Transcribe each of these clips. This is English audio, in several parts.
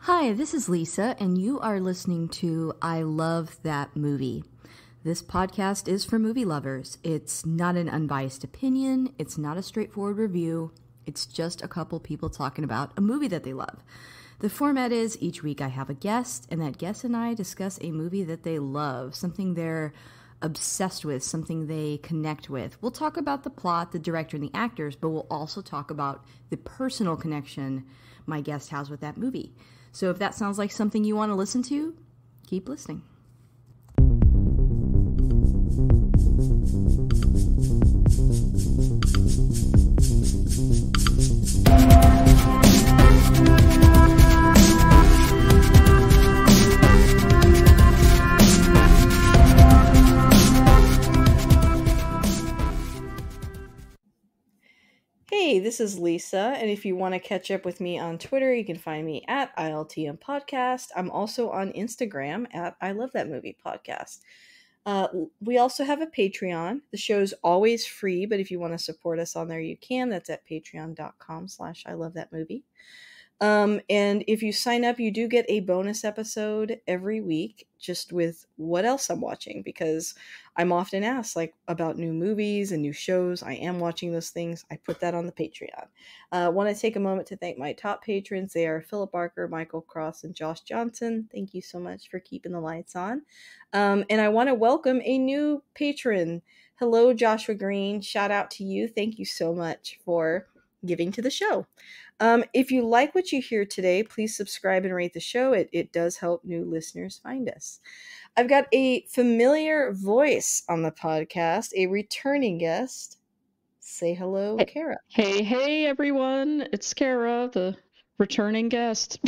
Hi, this is Lisa, and you are listening to I Love That Movie. This podcast is for movie lovers. It's not an unbiased opinion, it's not a straightforward review, it's just a couple people talking about a movie that they love. The format is each week I have a guest, and that guest and I discuss a movie that they love, something they're obsessed with, something they connect with. We'll talk about the plot, the director, and the actors, but we'll also talk about the personal connection my guest has with that movie. So if that sounds like something you want to listen to, keep listening. Hey, this is Lisa, and if you want to catch up with me on Twitter, you can find me at ILTM Podcast. I'm also on Instagram at I Love That Movie Podcast. We also have a Patreon. The show's always free, but if you want to support us on there, you can. That's at patreon.com/I Love That Movie. And if you sign up, you do get a bonus episode every week just with what else I'm watching, because I'm often asked about new movies and new shows. I am watching those things. I put that on the Patreon. I want to take a moment to thank my top patrons. They are Philip Barker, Michael Cross, and Josh Johnson. Thank you so much for keeping the lights on. And I want to welcome a new patron. Hello, Joshua Green. Shout out to you. Thank you so much for giving to the show. If you like what you hear today, please subscribe and rate the show. It does help new listeners find us. I've got a familiar voice on the podcast, a returning guest. Say hello, Kara. Hey, everyone. It's Kara, the returning guest.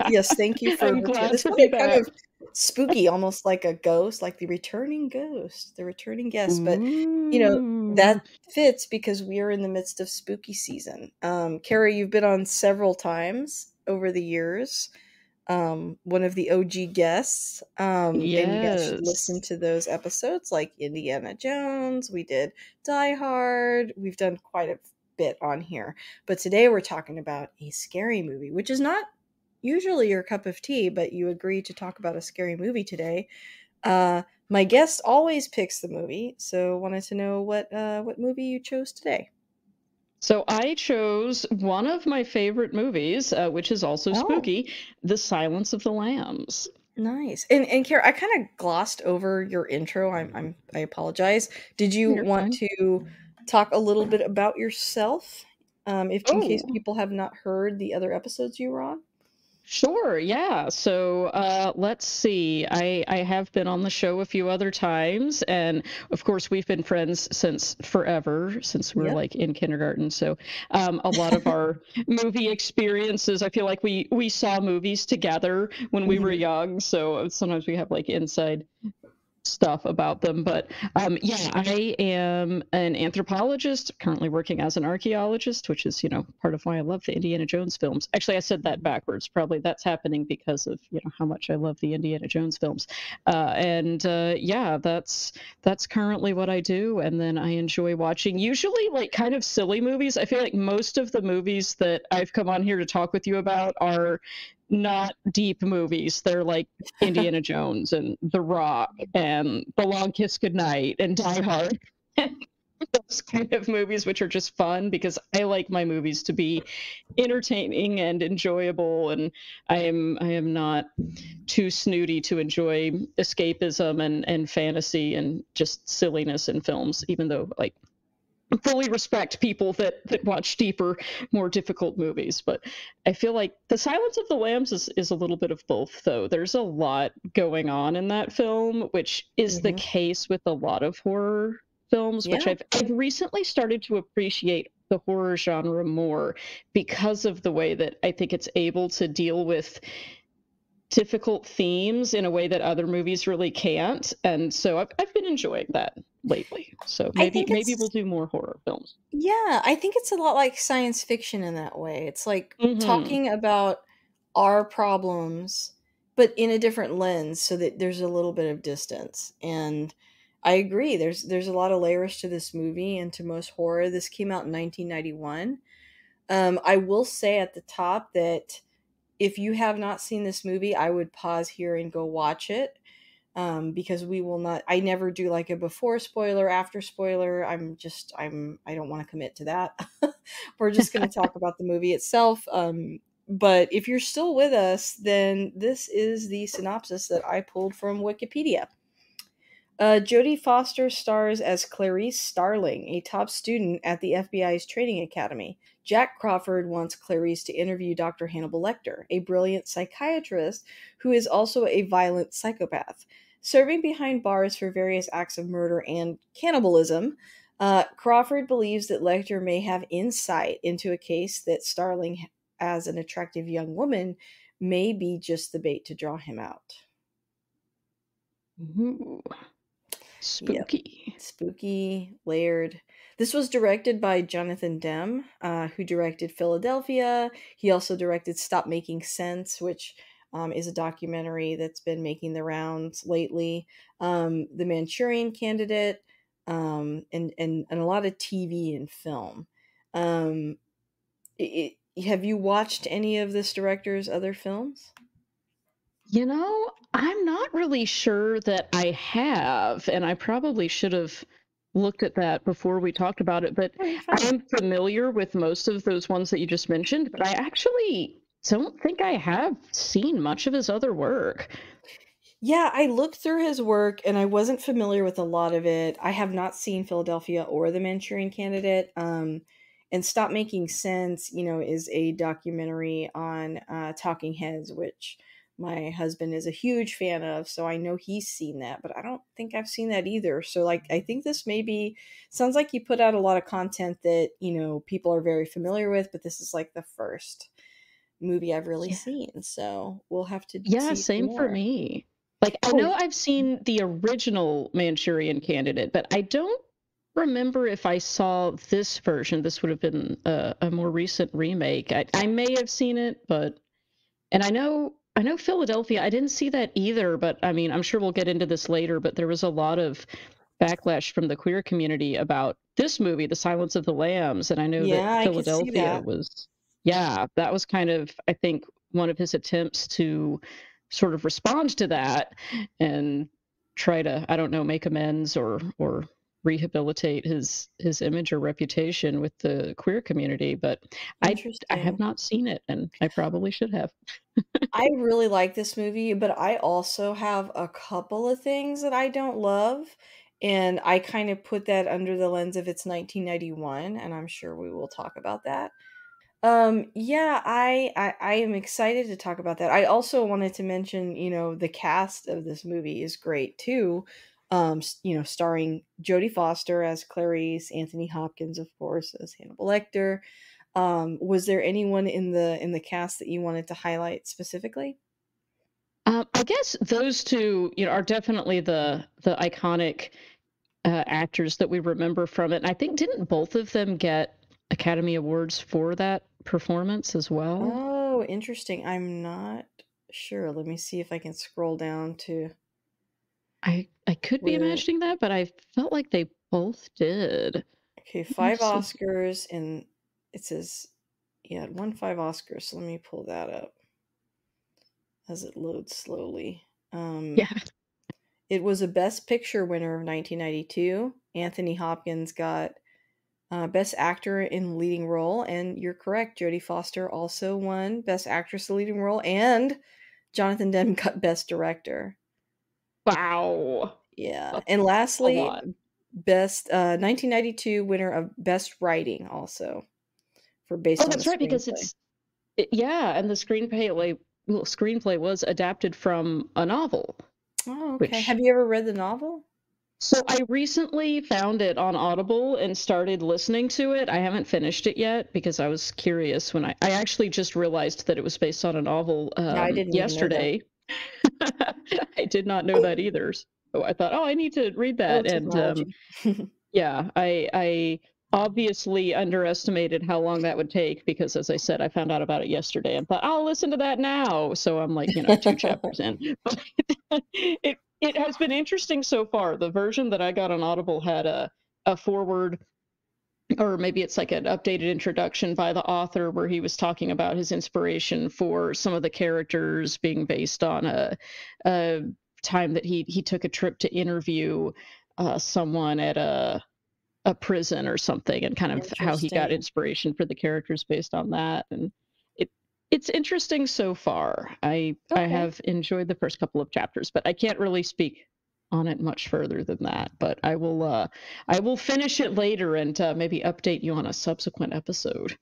Yes, thank you for I'm glad this to one. be Kind back. of spooky, almost like a ghost, like the returning ghost, the returning guest. But, that fits because we are in the midst of spooky season. Kara, you've been on several times over the years. One of the OG guests. And you guys should listen Yes. to those episodes like Indiana Jones. We did Die Hard. We've done quite a bit on here. But today we're talking about a scary movie, which is not usually your cup of tea, but you agreed to talk about a scary movie today. My guest always picks the movie, so wanted to know what movie you chose today. So I chose one of my favorite movies, which is also spooky, The Silence of the Lambs. Nice. And Kara, I kind of glossed over your intro. I apologize. Did you You're want fine. to talk a little bit about yourself? If in case Oh, people have not heard the other episodes you were on? sure, yeah. So let's see. I have been on the show a few other times, and of course we've been friends since forever, since we were Yep. like in kindergarten. So a lot of our movie experiences, I feel like we saw movies together when we were Mhm. young. So sometimes we have like inside stuff about them. But yeah, I am an anthropologist, currently working as an archaeologist, which is, part of why I love the Indiana Jones films. Actually, I said that backwards. Probably that's happening because of, how much I love the Indiana Jones films. And yeah, that's currently what I do. And then I enjoy watching usually like kind of silly movies. I feel like most of the movies that I've come on here to talk with you about are not deep movies. They're like Indiana Jones and The Rock and The Long Kiss Goodnight and Die Hard. Those kind of movies, which are just fun because I like my movies to be entertaining and enjoyable, and I am not too snooty to enjoy escapism and fantasy and just silliness in films, even though like fully respect people that watch deeper, more difficult movies. But I feel like The Silence of the Lambs is a little bit of both, though. There's a lot going on in that film, which is the Mhm. case with a lot of horror films, which Yeah. I've recently started to appreciate the horror genre more because of the way that I think it's able to deal with difficult themes in a way that other movies really can't. And so I've been enjoying that lately. So I maybe think we'll it's do more horror films. Yeah, I think it's a lot like science fiction in that way. It's like Hmm. talking about our problems, but in a different lens so that there's a little bit of distance. And I agree, there's a lot of layers to this movie and to most horror. This came out in 1991. I will say at the top that if you have not seen this movie, I would pause here and go watch it, because we will not. I never do like a before spoiler, after spoiler. I don't want to commit to that. We're just going to talk about the movie itself. But if you're still with us, then this is the synopsis that I pulled from Wikipedia. Jodie Foster stars as Clarice Starling, a top student at the FBI's training academy. Jack Crawford wants Clarice to interview Dr. Hannibal Lecter, a brilliant psychiatrist who is also a violent psychopath. Serving behind bars for various acts of murder and cannibalism, Crawford believes that Lecter may have insight into a case that Starling, as an attractive young woman, may be just the bait to draw him out. Ooh, Yep. spooky. Spooky, layered. This was directed by Jonathan Demme, who directed Philadelphia. He also directed Stop Making Sense, which is a documentary that's been making the rounds lately. The Manchurian Candidate, and a lot of TV and film. Um, have you watched any of this director's other films? You know, I'm not really sure that I have, and I probably should have looked at that before we talked about it, but Oh, you're I fine. am familiar with most of those ones that you just mentioned, but I actually don't think I have seen much of his other work. Yeah, I looked through his work and I wasn't familiar with a lot of it. I have not seen Philadelphia or The Manchurian Candidate. And Stop Making Sense, is a documentary on Talking Heads, which my husband is a huge fan of. So I know he's seen that, but I don't think I've seen that either. So, like, I think this maybe sounds like you put out a lot of content that, people are very familiar with, but this is like the first movie I've really Yeah. seen. So we'll have to Yeah, see some same for more. me. Like, I know Oh, I've seen the original Manchurian Candidate, but I don't remember if I saw this version. This would have been a more recent remake. I may have seen it, but and I know Philadelphia. I didn't see that either, but I mean, I'm sure we'll get into this later, but there was a lot of backlash from the queer community about this movie, The Silence of the Lambs, and I know that yeah, I could see Philadelphia that. was yeah, that was kind of I think one of his attempts to sort of respond to that and try to I don't know, make amends or rehabilitate his image or reputation with the queer community, but I have Interesting. not seen it and I probably should have. I really like this movie, but I also have a couple of things that I don't love, and I kind of put that under the lens of it's 1991, and I'm sure we will talk about that. Yeah, I am excited to talk about that. I also wanted to mention, the cast of this movie is great too. Starring Jodie Foster as Clarice, Anthony Hopkins, of course, as Hannibal Lecter. Was there anyone in the cast that you wanted to highlight specifically? I guess those two, are definitely the iconic actors that we remember from it. And I think didn't both of them get Academy Awards for that performance as well? Oh, interesting. I'm not sure. Let me see if I can scroll down to I could be where. imagining that, but I felt like they both did. Okay, Let me five see. Oscars, and it says, yeah, it won 5 Oscars. So let me pull that up as it loads slowly. Yeah. It was a Best Picture winner of 1992. Anthony Hopkins got Best Actor in Leading Role, and you're correct. Jodie Foster also won Best Actress in Leading Role, and Jonathan Demme got Best Director. Wow. Yeah, That's and a lastly, lot. Best 1992 winner of Best Writing, also for Oh, based on a that's right, because screenplay. yeah, and the screenplay was adapted from a novel, Oh, okay. Have which you ever read the novel? so I recently found it on Audible and started listening to it. I haven't finished it yet because I was curious when I actually just realized that it was based on a novel Yeah, I didn't even know that. yesterday. I did not know that either. So I thought, oh, I need to read Oh, that. And technology. yeah, I obviously underestimated how long that would take because, as I said, I found out about it yesterday and thought, I'll listen to that now. So I'm like, 2 chapters in. But it has been interesting so far. The version that I got on Audible had a forward or maybe it's like an updated introduction by the author where he was talking about his inspiration for some of the characters being based on a time that he took a trip to interview someone at a prison or something, and kind of how he got Interesting. inspiration for the characters based on that. And it it's interesting so far. I Okay. have enjoyed the first couple of chapters, but I can't really speak on it much further than that. But I will finish it later and maybe update you on a subsequent episode.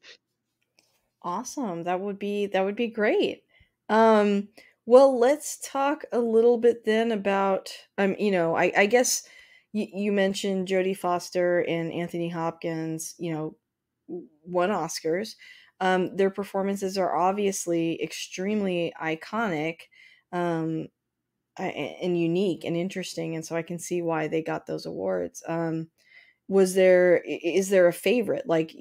Awesome. That would be great. Um, well, let's talk a little bit then about I guess you mentioned Jodie Foster and Anthony Hopkins, won Oscars. Their performances are obviously extremely iconic, um, and unique and interesting, and so I can see why they got those awards. Is there a favorite? Like,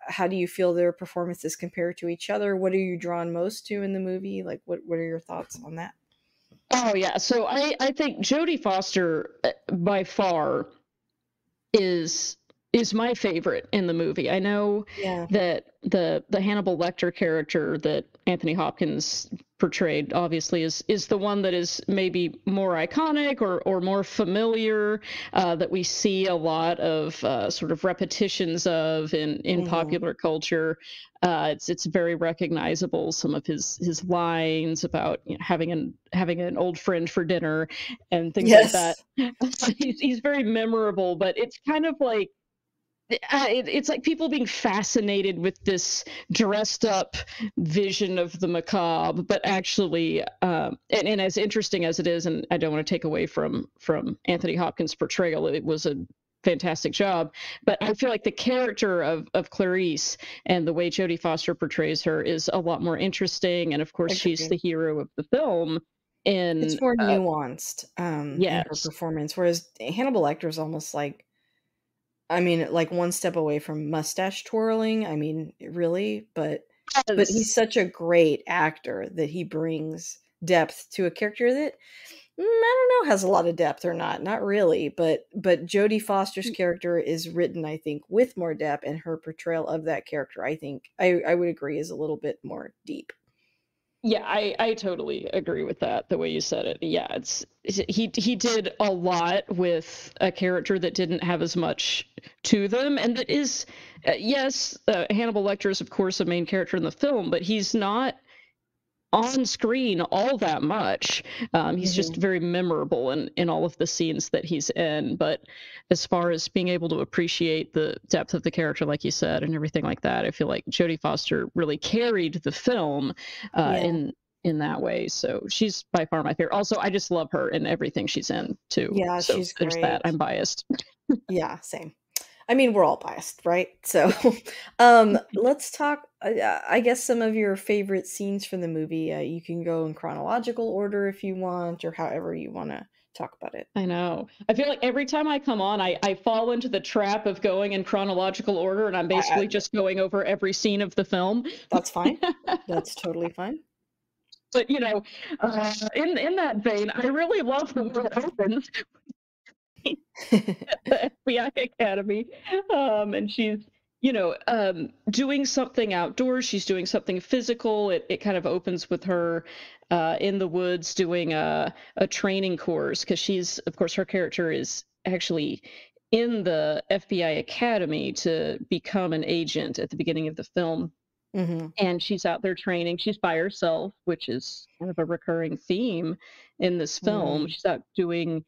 how do you feel their performances compare to each other? What are you drawn most to in the movie? Like, what are your thoughts on that? Oh yeah, so I think Jodie Foster by far is is my favorite in the movie. I know Yeah. that the Hannibal Lecter character that Anthony Hopkins portrayed obviously is the one that is maybe more iconic or more familiar, that we see a lot of sort of repetitions of in Mhm. popular culture. It's very recognizable. Some of his lines about, having an old friend for dinner and things like that. Yes. He's very memorable, but it's kind of like it's like people being fascinated with this dressed up vision of the macabre, but actually, and as interesting as it is, and I don't want to take away from Anthony Hopkins' portrayal, it was a fantastic job. But I feel like the character of Clarice and the way Jodie Foster portrays her is a lot more interesting, and of course, she's Agreed. the hero of the film. It's And more nuanced, in her yes, performance, whereas Hannibal Lecter is almost like, I mean, like one step away from mustache twirling. I mean, really, but he's yes. such a great actor that he brings depth to a character that, I don't know, has a lot of depth or not. Not really, but Jodie Foster's character is written, I think, with more depth, and her portrayal of that character, I think, I would agree, is a little bit more deep. Yeah, I totally agree with that, the way you said it. Yeah, he did a lot with a character that didn't have as much to them, and that is, yes, Hannibal Lecter is of course a main character in the film, but he's not on screen all that much. He's just Mhm. very memorable in all of the scenes that he's in. But as far as being able to appreciate the depth of the character, like you said, and everything like that, I feel like Jodie Foster really carried the film uh, Yeah. in in that way. So she's by far my favorite. Also, I just love her in everything she's in too. Yeah, So she's there's that. great. I'm biased. Yeah, same. I mean, we're all biased, right? So, let's talk. I guess some of your favorite scenes from the movie. You can go in chronological order if you want, or however you want to talk about it. I know. I feel like every time I come on, I fall into the trap of going in chronological order, and I'm I, basically just going over every scene of the film. that's fine. That's totally fine. But in that vein, I really love the way it opens, the FBI Academy, and she's doing something outdoors. She's doing something physical. It kind of opens with her in the woods doing a training course, because she's, of course, her character is actually in the FBI Academy to become an agent at the beginning of the film. Hmm. And she's out there training. She's by herself, which is kind of a recurring theme in this film. Mm, She's out doing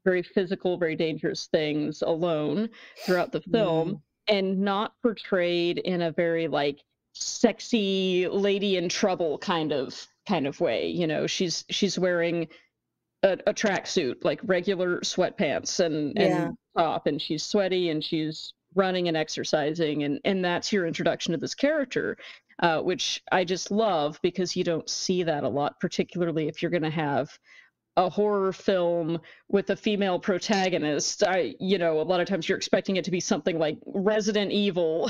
very physical, very dangerous things alone throughout the film, mm, and not portrayed in a very like sexy lady in trouble kind of way. She's wearing a tracksuit, like regular sweatpants yeah, and top, and she's sweaty and she's running and exercising, and that's your introduction to this character, which I just love because you don't see that a lot, particularly if you're going to have a horror film with a female protagonist. A lot of times you're expecting it to be something like Resident Evil,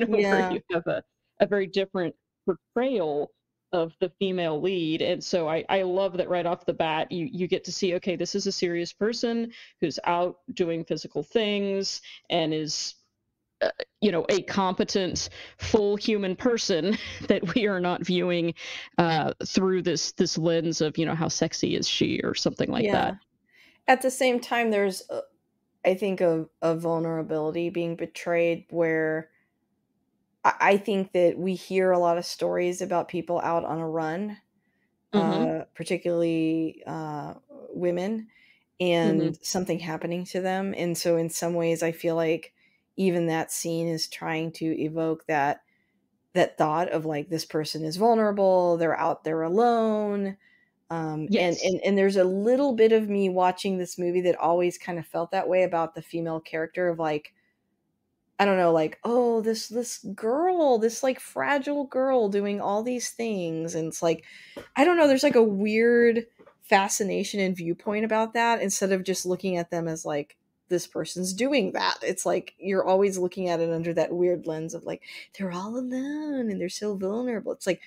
where yeah, you have a very different portrayal. of the female lead. And so I love that right off the bat you get to see, okay, this is a serious person who's out doing physical things and is a competent full human person that we are not viewing through this lens of how sexy is she or something like Yeah. that. At the same time, there's, I think, a vulnerability being betrayed where I think that we hear a lot of stories about people out on a run, Hmm. particularly women, Hmm. and something happening to them. And so, in some ways, I feel like even that scene is trying to evoke that thought of like this person is vulnerable, they're out there alone. And, Yes. and there's a little bit of me watching this movie that always kind of felt that way about the female character of like, I don't know, like, oh, this girl, this like fragile girl doing all these things. And it's like, I don't know, there's like a weird fascination and viewpoint about that instead of just looking at them as like this person's doing that. It's like you're always looking at it under that weird lens of like, they're all alone and they're so vulnerable. It's like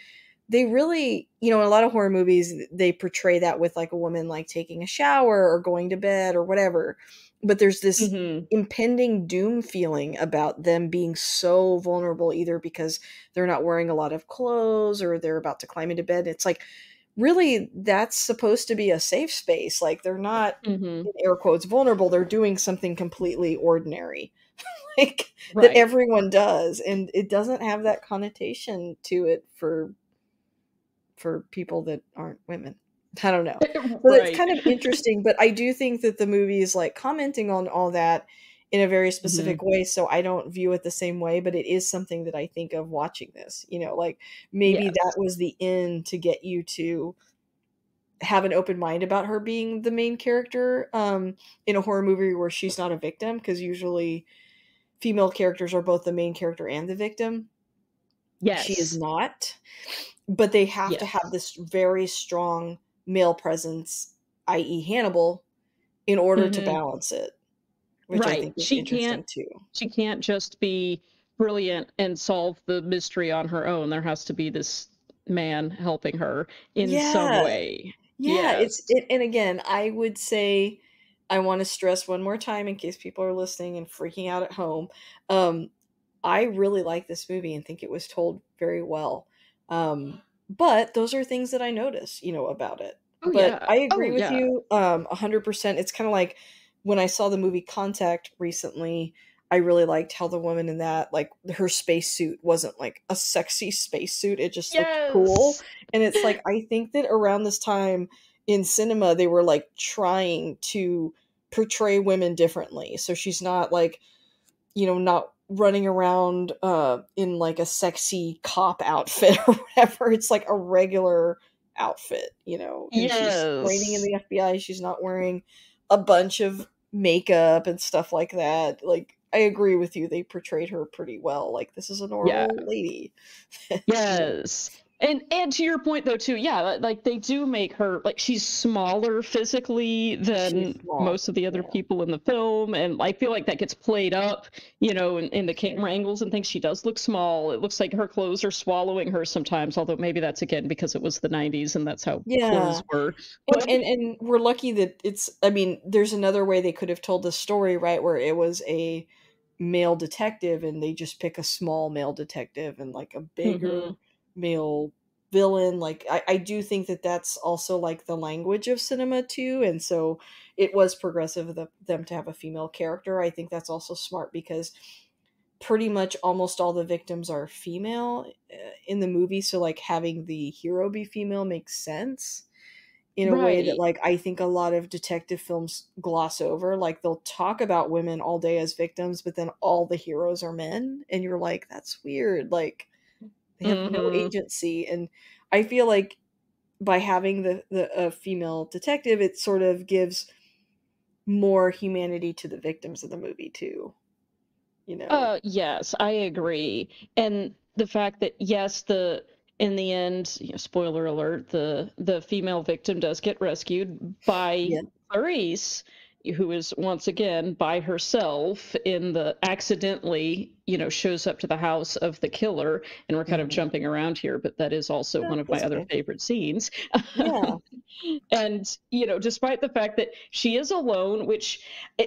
they really, in a lot of horror movies, they portray that with like a woman like taking a shower or going to bed or whatever. But there's this Hmm. impending doom feeling about them being so vulnerable, either because they're not wearing a lot of clothes or they're about to climb into bed. It's like, really, that's supposed to be a safe space. Like, they're not, Hmm. in air quotes, vulnerable. They're doing something completely ordinary, like that Right. everyone does. And it doesn't have that connotation to it for people that aren't women. I don't know. So it's Right. kind of interesting, but I do think that the movie is like commenting on all that in a very Hmm. specific way. So I don't view it the same way, but it is something that I think of watching this. Like maybe that Yes. was the end to get you to have an open mind about her being the main character in a horror movie where she's not a victim, because usually female characters are both the main character and the victim. She is Yes. not, but they have to have Yes. this very strong male presence, i.e. Hannibal, in order to Hmm. balance it, which I Right. think is interesting too. She can't just be brilliant and solve the mystery on her own. There has to be this man helping her in some Yeah. way. Yeah, Yes. and again, I would say, I wanna stress one more time in case people are listening and freaking out at home, um, I really like this movie and think it was told very well, but those are things that I notice, about it. Oh But yeah. I Oh agree with yeah. you, 100%. It's kinda like when I saw the movie Contact recently, I really liked how the woman in that, like, her spacesuit wasn't, like, a sexy spacesuit, it just looked cool, Yes. and it's like, I think that around this time in cinema, they were, like, trying to portray women differently. So she's not, like, not running around, in, like, a sexy cop outfit or whatever. It's, like, a regular outfit, and she's training in Yes. the FBI. She's not wearing a bunch of makeup and stuff like that. Like, I agree with you. They portrayed her pretty well. Like, this is a Yeah. normal lady, you know? Yes. And to your point though too, yeah, like they do make her like she's smaller physically She's than small. most of the other Yeah. people in the film, and I feel like that gets played up, in the camera angles and things. She does look small. It looks like her clothes are swallowing her sometimes, although maybe that's again because it was the 90s and that's how Yeah. clothes were. And But and and we're lucky that it's, I mean, there's another way they could have told the story, right, where it was a male detective and they just pick a small male detective and, like, a bigger mhm. male villain. Like, I do think that that's also, like, the language of cinema too, and so it was progressive of them to have a female character. I think that's also smart because pretty much almost all the victims are female, in the movie, so, like, having the hero be female makes sense in a way that, Right. like, I think a lot of detective films gloss over. Like, they'll talk about women all day as victims, but then all the heroes are men, and you're like, "That's weird." Like, they have no Mhm. agency, and I feel like by having the female detective, it sort of gives more humanity to the victims of the movie too, you know? Yes, I agree. And the fact that yes, the in the end, spoiler alert, the female victim does get rescued by Yeah. Clarice. who is once again by herself in the accidentally, shows up to the house of the killer. And we're kind of Mhm. jumping around here, but that is also Yeah, one of my that's other okay. favorite scenes. Yeah. And, despite the fact that she is alone, which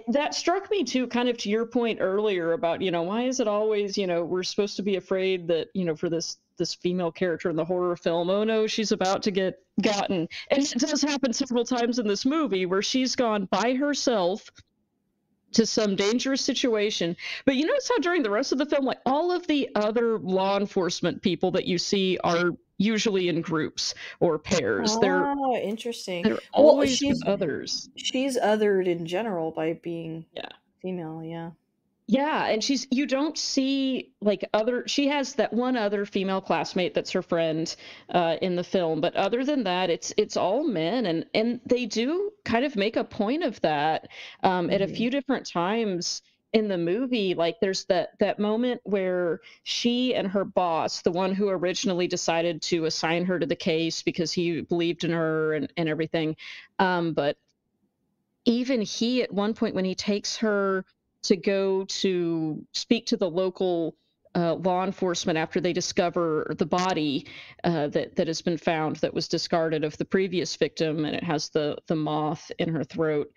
that struck me too, kind of to your point earlier about, why is it always, we're supposed to be afraid that, for this female character in the horror film, oh no, she's about to get gotten. And it does happen several times in this movie where she's gone by herself to some dangerous situation. But you notice how during the rest of the film, like all of the other law enforcement people that you see are usually in groups or pairs. They're Oh, interesting. they're Well, always with others. she's othered in general by being Yeah. female, yeah. Yeah, and you don't see like she has that one other female classmate that's her friend in the film, but other than that, it's all men, and they do kind of make a point of that at a Mhm. few different times in the movie. Like there's that moment where she and her boss, the one who originally decided to assign her to the case because he believed in her and everything, but even he at one point when he takes her to go to speak to the local law enforcement after they discover the body that has been found that was discarded of the previous victim, and it has the moth in her throat.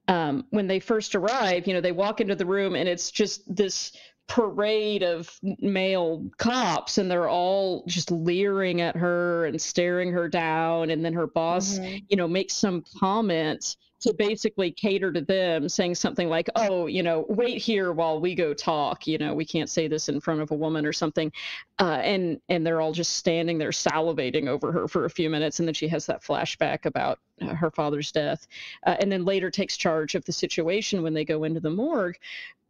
When they first arrive, they walk into the room and it's just this parade of male cops, and they're all just leering at her and staring her down, and then her boss Mhm. makes some comment to basically cater to them, saying something like, oh, wait here while we go talk, we can't say this in front of a woman or something. And they're all just standing there salivating over her for a few minutes, and then she has that flashback about her father's death, and then later takes charge of the situation when they go into the morgue.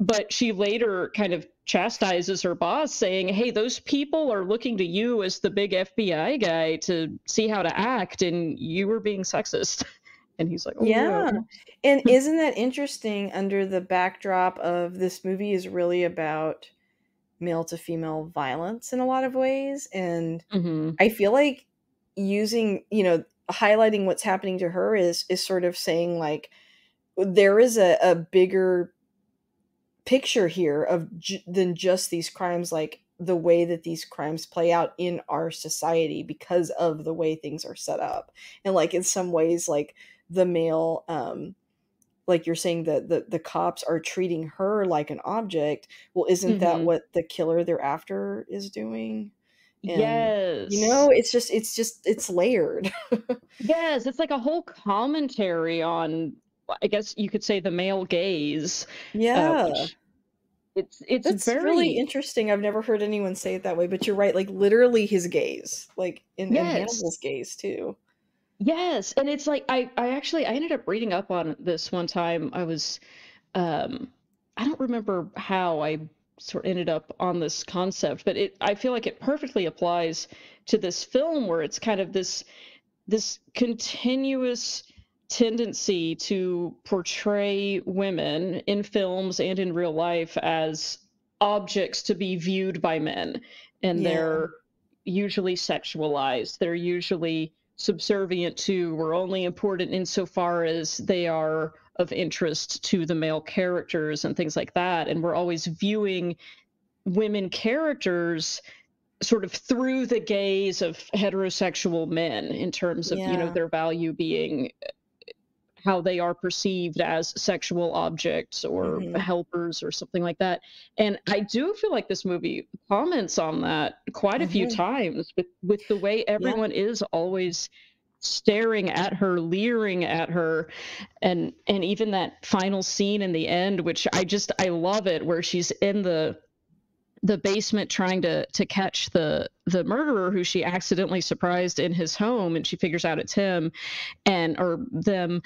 But she later kind of chastises her boss, saying, hey, those people are looking to you as the big FBI guy to see how to act, and you were being sexist. And he's like, oh Yeah. no. And isn't that interesting under the backdrop of this movie is really about male to female violence in a lot of ways, and Hmm. I feel like using, highlighting what's happening to her is sort of saying like there is a bigger picture here of than just these crimes, like the way that these crimes play out in our society because of the way things are set up. And like in some ways like the male like you're saying that the cops are treating her like an object. Well, isn't that Hmm. what the killer they're after is doing? And Yes. it's layered. Yes, it's like a whole commentary on, I guess you could say, the male gaze, Yeah. which it's That's really very. interesting. I've never heard anyone say it that way, but you're right, like, literally his gaze, like, and Hannibal's Yes. gaze too. Yes, and it's like I ended up reading up on this one time. Um I don't remember how I sort of ended up on this concept, but I feel like it perfectly applies to this film, where it's kind of this continuous tendency to portray women in films and in real life as objects to be viewed by men. And Yeah, they're usually sexualized. They're usually subservient to, or only important insofar as they are of interest to the male characters and things like that. And we're always viewing women characters sort of through the gaze of heterosexual men in terms of, yeah, their value being how they are perceived as sexual objects or mhm, helpers or something like that. And I do feel like this movie comments on that quite a few mhm, times with the way yeah, everyone is always staring at her, leering at her, and even that final scene in the end, which I love it, where she's in the basement trying to catch the murderer who she accidentally surprised in his home, and she figures out it's him and or them,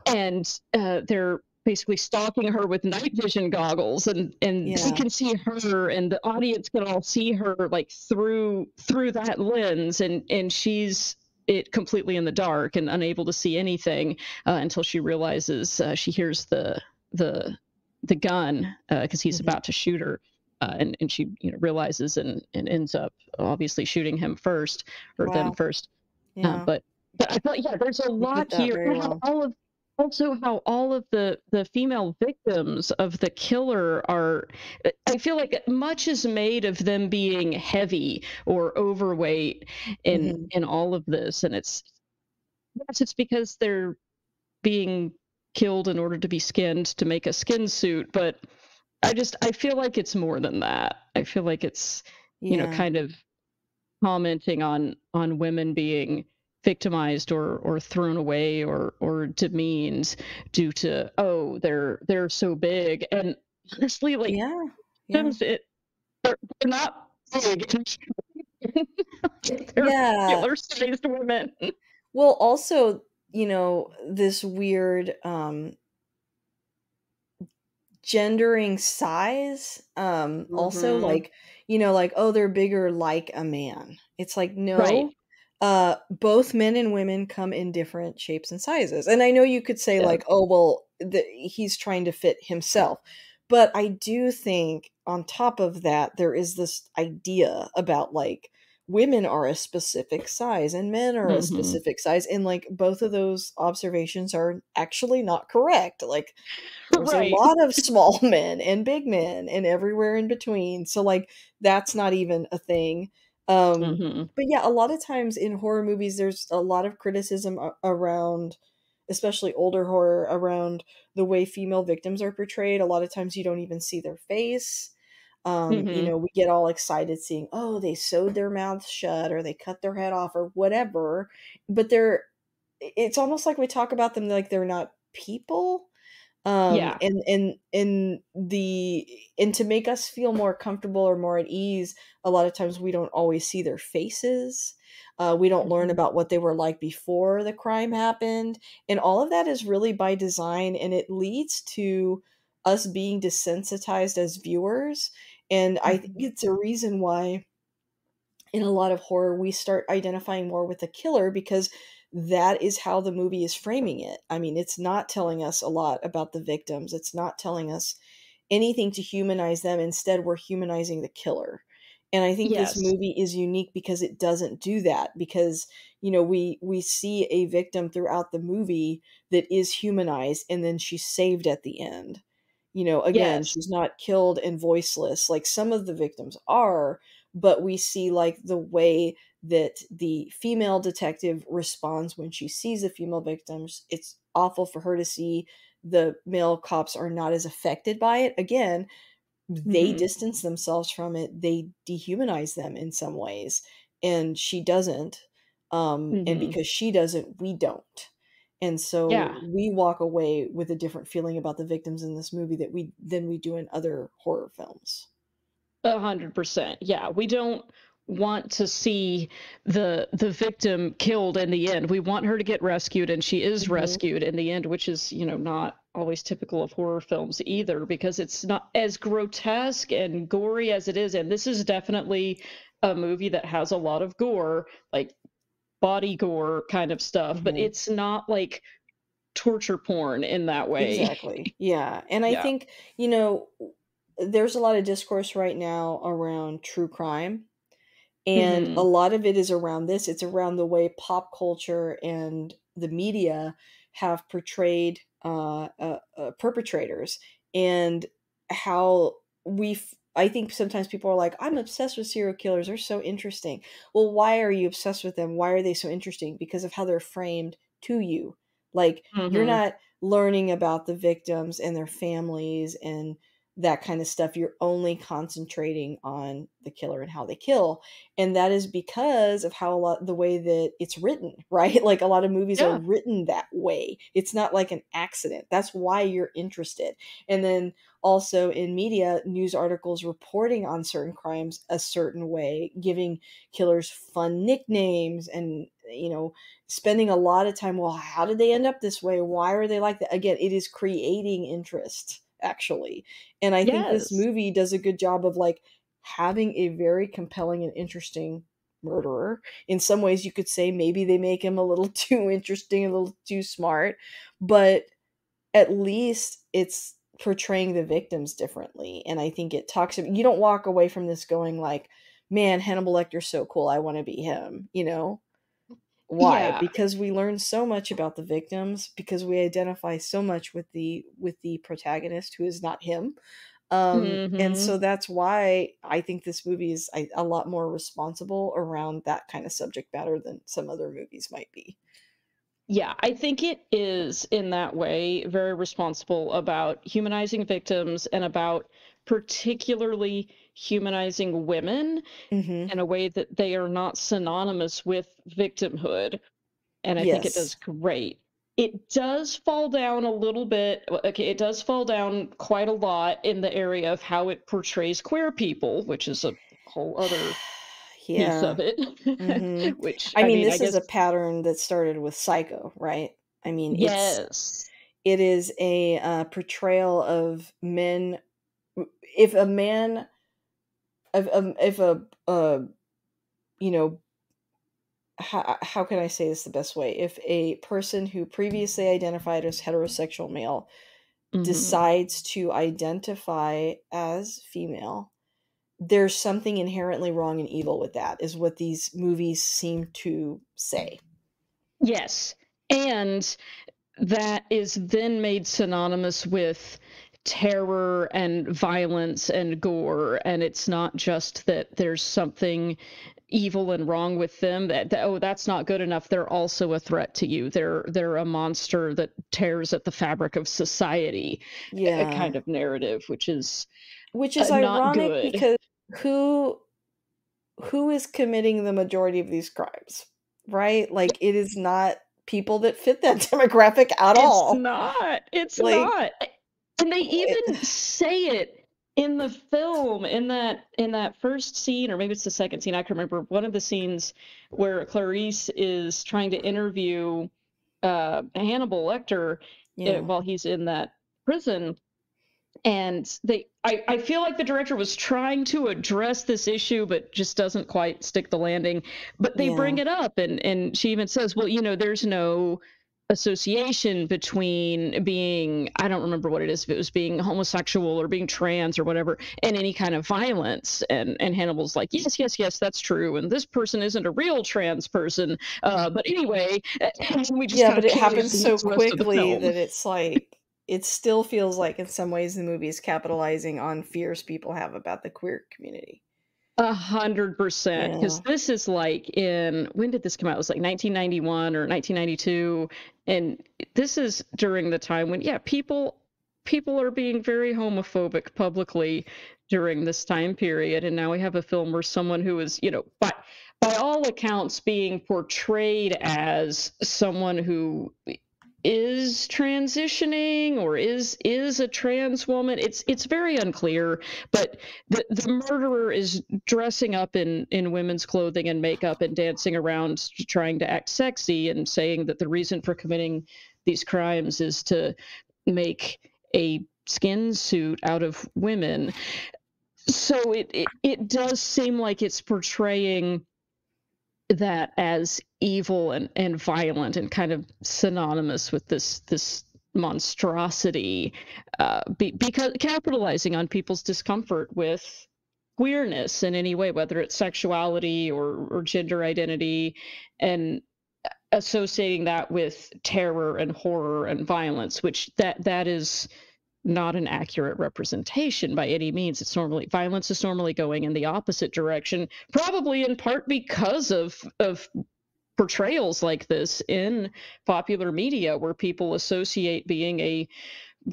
and they're basically stalking her with night vision goggles, and they yeah, can see her, and the audience can all see her like through that lens, and she's it completely in the dark and unable to see anything until she realizes she hears the the gun because he's mhm, about to shoot her, and she realizes and ends up obviously shooting him first or them wow, first. yeah, But I thought, yeah, there's a you put lot that here. very You have well. also how all of the female victims of the killer are, I feel like much is made of them being heavy or overweight Hmm. in all of this, and it's yes, it's because they're being killed in order to be skinned to make a skin suit, but I feel like it's more than that. I feel like it's, Yeah. kind of commenting on women being victimized or thrown away or demeaned due to, oh, they're so big. And honestly, like, Yeah. Yeah. victims, they're not big. They're Yeah. regular sized women. Well, also, this weird gendering size, also, Hmm. like, like, "Oh, they're bigger like a man." It's like, Right. no, both men and women come in different shapes and sizes, and I know you could say, Yeah. like, "Oh, well, he's trying to fit himself," but I do think on top of that, there is this idea about, like, women are a specific size and men are a Hmm. specific size, and, like, both of those observations are actually not correct, like, there's a Right. lot of small men and big men and everywhere in between, so, like, that's not even a thing. Hmm. But yeah, a lot of times in horror movies, there's a lot of criticism around, especially older horror, around the way female victims are portrayed. A lot of times you don't even see their face. Hmm. We get all excited seeing, oh, they sewed their mouths shut or they cut their head off or whatever, but it's almost like we talk about them like they're not people. Yeah. And to make us feel more comfortable or more at ease, a lot of times we don't always see their faces. We don't learn Hmm. about what they were like before the crime happened, and all of that is really by design, and it leads to us being desensitized as viewers, and I think Hmm. it's a reason why in a lot of horror we start identifying more with the killer because that is how the movie is framing it. I mean, it's not telling us a lot about the victims. It's not telling us anything to humanize them. Instead, we're humanizing the killer. And I think this Yes. movie is unique because it doesn't do that because we see a victim throughout the movie that is humanized and then she's saved at the end. Again, Yes. she's not killed and voiceless like some of the victims are, but we see like the way that the female detective responds when she sees the female victims. It's awful for her to see the male cops are not as affected by it. Again, they Hmm. distance themselves from it. They dehumanize them in some ways, and she doesn't. And Hmm. because she doesn't, we don't. And so Yeah. we walk away with a different feeling about the victims in this movie that we than we do in other horror films. 100%. Yeah, we don't want to see the victim killed in the end. We want her to get rescued, and she is Mhm. rescued in the end, which is, not always typical of horror films either, because it's not as grotesque and gory as it is. And this is definitely a movie that has a lot of gore, like body gore kind of stuff, but Mhm. it's not like torture porn in that way. Exactly. Yeah, and I Yeah. think, you know, there's a lot of discourse right now around true crime. And a Hmm. lot of it is around this. It's around the way pop culture and the media have portrayed perpetrators and how I think sometimes people are like, I'm obsessed with serial killers. They're so interesting. Well, why are you obsessed with them? Why are they so interesting? Because of how they're framed to you. Like, you're Hmm. not learning about the victims and their families and that kind of stuff. You're only concentrating on the killer and how they kill, and that is because of how the way that it's written, right? Like a lot of movies are Yeah. written that way. It's not like an accident. That's why you're interested. And then also in media, news articles reporting on certain crimes a certain way, giving killers fun nicknames and spending a lot of time, well, how did they end up this way? Why are they like that? Again, it is creating interest actually. And I think this Yes. movie does a good job of like having a very compelling and interesting murderer. In some ways, you could say maybe they make him a little too interesting, a little too smart, but at least it's portraying the victims differently. And I think it talks about, you don't walk away from this going like, man, Hannibal Lecter's so cool. I want to be him, you know? Why? Yeah. Because we learn so much about the victims, because we identify so much with the protagonist who is not him. And Hmm. so that's why I think this movie is a lot more responsible around that kind of subject matter than some other movies might be. Yeah, I think it is in that way very responsible about humanizing victims and about particularly humanizing women Mhm. in a way that they are not synonymous with victimhood. And I think it does Yes. great. It does fall down a little bit. Okay, it does fall down quite a lot in the area of how it portrays queer people, which is a whole other piece Yeah. of it. Mhm. Which, I I mean, mean, I this is guess, a pattern that started with Psycho, right? I mean, yes. it is a, portrayal of men. If a man, if a, you know, how can I say this the best way? If a person who previously identified as heterosexual male Hmm. decides to identify as female, there's something inherently wrong and evil with that, is what these movies seem to say. Yes. And that is then made synonymous with terror and violence and gore. And it's not just that there's something evil and wrong with them, that oh, that's not good enough, they're also a threat to you, they're a monster that tears at the fabric of society, a Yeah. kind of narrative, which is Which is not ironic good. because who who is committing the majority of these crimes, right? Like, it is not people that fit that demographic at It's all. not. It's Like, not. And they it even say it in the film in that first scene, or maybe it's the second scene, I can remember one of the scenes where Clarice is trying to interview Hannibal Lecter yeah, while he's in that prison. And I feel like the director was trying to address this issue, but just doesn't quite stick the landing. But they bring yeah, it up, and she even says, well, there's no association between being, I don't remember what it is, if it was being homosexual or being trans or whatever, and any kind of violence. And Hannibal's like, yes, yes, yes, that's true. And this person isn't a real trans person. But anyway, and then we just yeah, kind but of it carries happens the so rest of the quickly film. that it's like it still feels like in some ways the movie is capitalizing on fears people have about the queer community. 100%, because Yeah, this is like in, when did this come out? It was like 1991 or 1992, and this is during the time when, yeah, people are being very homophobic publicly during this time period, and now we have a film where someone who is, by all accounts being portrayed as someone who is transitioning or is a trans woman. It's very unclear, but the murderer is dressing up in women's clothing and makeup and dancing around trying to act sexy and saying that the reason for committing these crimes is to make a skin suit out of women. So it does seem like it's portraying that as evil and violent and kind of synonymous with this monstrosity, because capitalizing on people's discomfort with queerness in any way, whether it's sexuality or gender identity, and associating that with terror and horror and violence, which that is not an accurate representation by any means. It's normally, violence is normally going in the opposite direction, probably in part because of portrayals like this in popular media, where people associate being a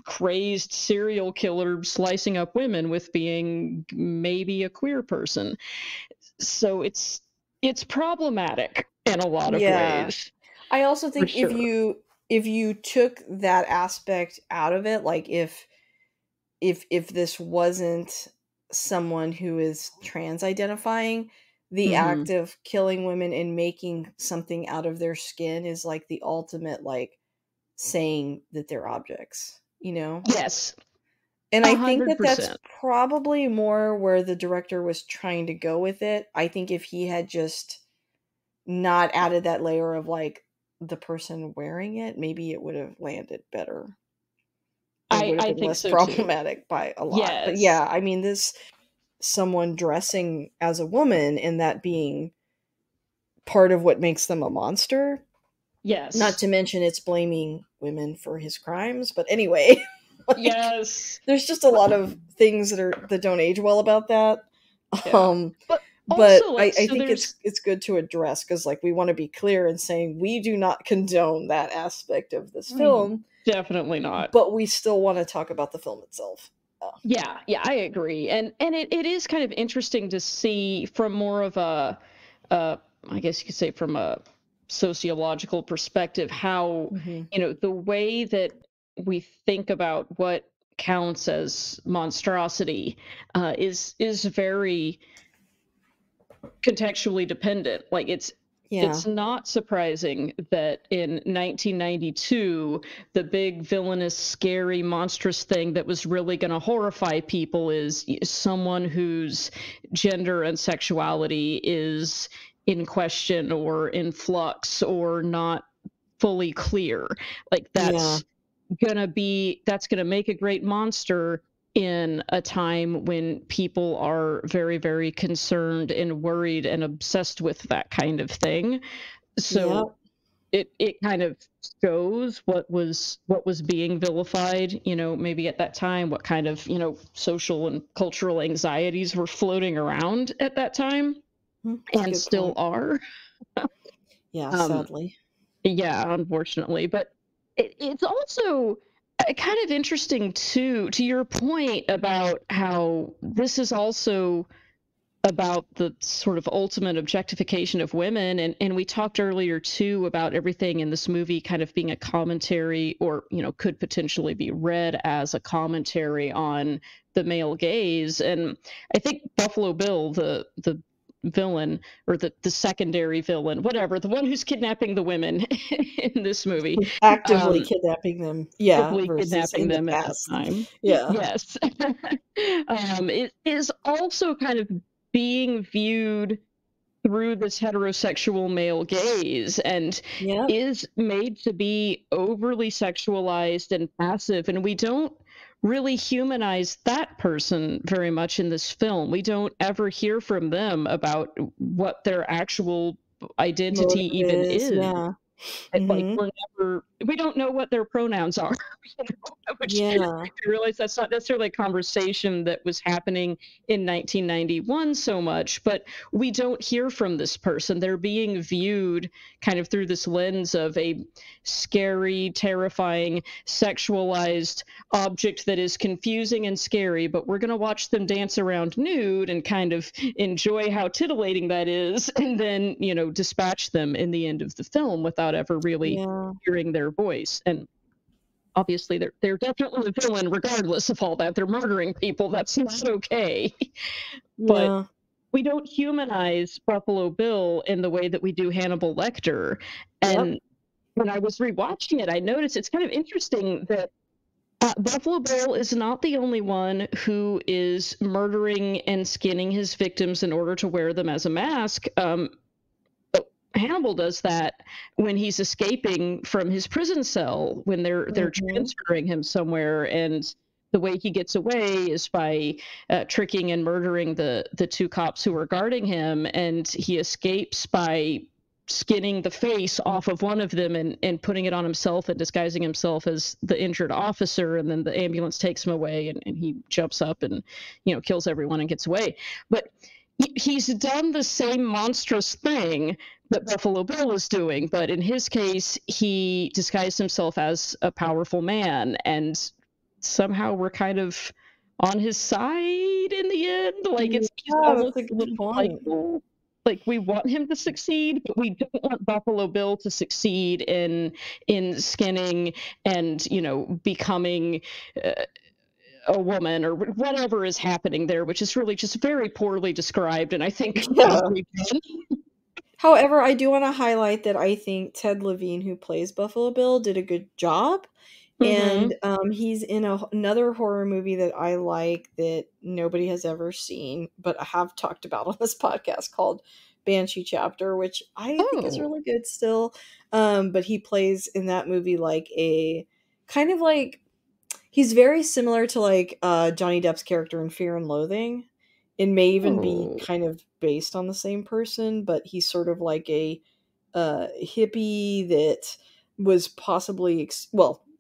crazed serial killer slicing up women with being maybe a queer person. So it's problematic in a lot of yeah. ways, I also for think sure. if you took that aspect out of it, like if this wasn't someone who is trans identifying, the Hmm. act of killing women and making something out of their skin is like the ultimate, like, saying that they're objects, you know? Yes, And a I think hundred that that's percent. probably more where the director was trying to go with it. I think if he had just not added that layer of, like, the person wearing it, maybe it would have landed better and would have I been think less so too. problematic by a lot. But Yes. yeah, I mean, this someone dressing as a woman and that being part of what makes them a monster. Yes. Not to mention it's blaming women for his crimes. But anyway, like, yes. there's just a lot of things that don't age well about that. Yeah. But also, I like, so think there's it's good to address, because like we want to be clear in saying we do not condone that aspect of this film, definitely not. but we still want to talk about the film itself. Yeah, I agree, and it is kind of interesting to see from more of a, I guess you could say from a sociological perspective, how Mhm. the way that we think about what counts as monstrosity is very contextually dependent. Like Yeah. it's not surprising that in 1992, the big villainous, scary, monstrous thing that was really going to horrify people is someone whose gender and sexuality is in question or in flux or not fully clear. Like Yeah. that's gonna make a great monster in a time when people are very, very concerned and worried and obsessed with that kind of thing. Yeah. So it kind of shows what was being vilified, maybe at that time, what kind of, social and cultural anxieties were floating around at that time That's a and good still point. are. Yeah, Um, sadly. Yeah, unfortunately, but it's also kind of interesting too, to your point about how this is also about the sort of ultimate objectification of women, and we talked earlier too about everything in this movie kind of being a commentary, or could potentially be read as a commentary on the male gaze. And I think Buffalo Bill, the villain, or the secondary villain, whatever, the one who's kidnapping the women in this movie, Actively um kidnapping them. Yeah, actively versus kidnapping in the them at the past. time. Yeah. Yes. It is also kind of being viewed through this heterosexual male gaze, and Yep. is made to be overly sexualized and passive, and we don't really humanize that person very much in this film. We don't ever hear from them about what their actual Motive identity even is, is. yeah. Like, Mhm. we don't know what their pronouns are, which Yeah. I realize that's not necessarily a conversation that was happening in 1991 so much, but we don't hear from this person. They're being viewed kind of through this lens of a scary, terrifying, sexualized object that is confusing and scary, but we're going to watch them dance around nude and kind of enjoy how titillating that is, and then, dispatch them in the end of the film without ever really Yeah. hearing their voice. And obviously they're definitely a villain regardless of all that. They're murdering people. That's not okay. But Yeah. we don't humanize Buffalo Bill in the way that we do Hannibal Lecter. Yep. And when I was rewatching it, I noticed it's kind of interesting that Buffalo Bill is not the only one who is murdering and skinning his victims in order to wear them as a mask. Hannibal does that when he's escaping from his prison cell, when they're Mhm. transferring him somewhere, and the way he gets away is by tricking and murdering the two cops who are guarding him, and he escapes by skinning the face off of one of them and putting it on himself and disguising himself as the injured officer, and then the ambulance takes him away, and he jumps up and kills everyone and gets away. But he's done the same monstrous thing that Buffalo Bill is doing, but in his case, he disguised himself as a powerful man, and somehow we're kind of on his side in the end. Like, he's Yeah, almost that's a a good little point. likable. Like, we want him to succeed, but we don't want Buffalo Bill to succeed in skinning and becoming a woman or whatever is happening there, which is really just very poorly described, and I think Yeah. badly done. However, I do wanna highlight that I think Ted Levine, who plays Buffalo Bill, did a good job, Mm-hmm. and, he's in another horror movie that I like that nobody has ever seen, but I have talked about on this podcast, called Banshee Chapter, which I think is Oh. really good still, but he plays in that movie like a kind of like he's very similar to, like, Johnny Depp's character in Fear and Loathing, It may even be Oh. kind of based on the same person, but he's sort of like a hippie that was possibly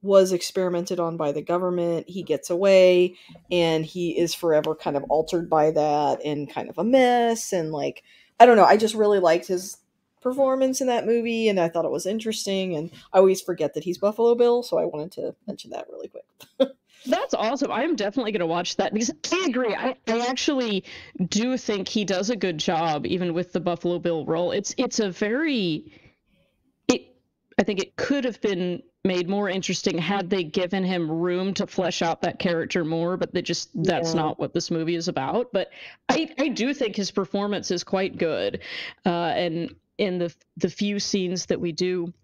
was experimented on by the government. He gets away and he is forever kind of altered by that and kind of a mess, and like I don't know, I just really liked his performance in that movie and I thought it was interesting, and I always forget that he's Buffalo Bill, so I wanted to mention that really quick. That's awesome. I'm definitely going to watch that because I agree. I actually do think he does a good job, even with the Buffalo Bill role. It's a very it. I think it could have been made more interesting had they given him room to flesh out that character more, but that's Yeah. not what this movie is about. But I do think his performance is quite good, and in the few scenes that we do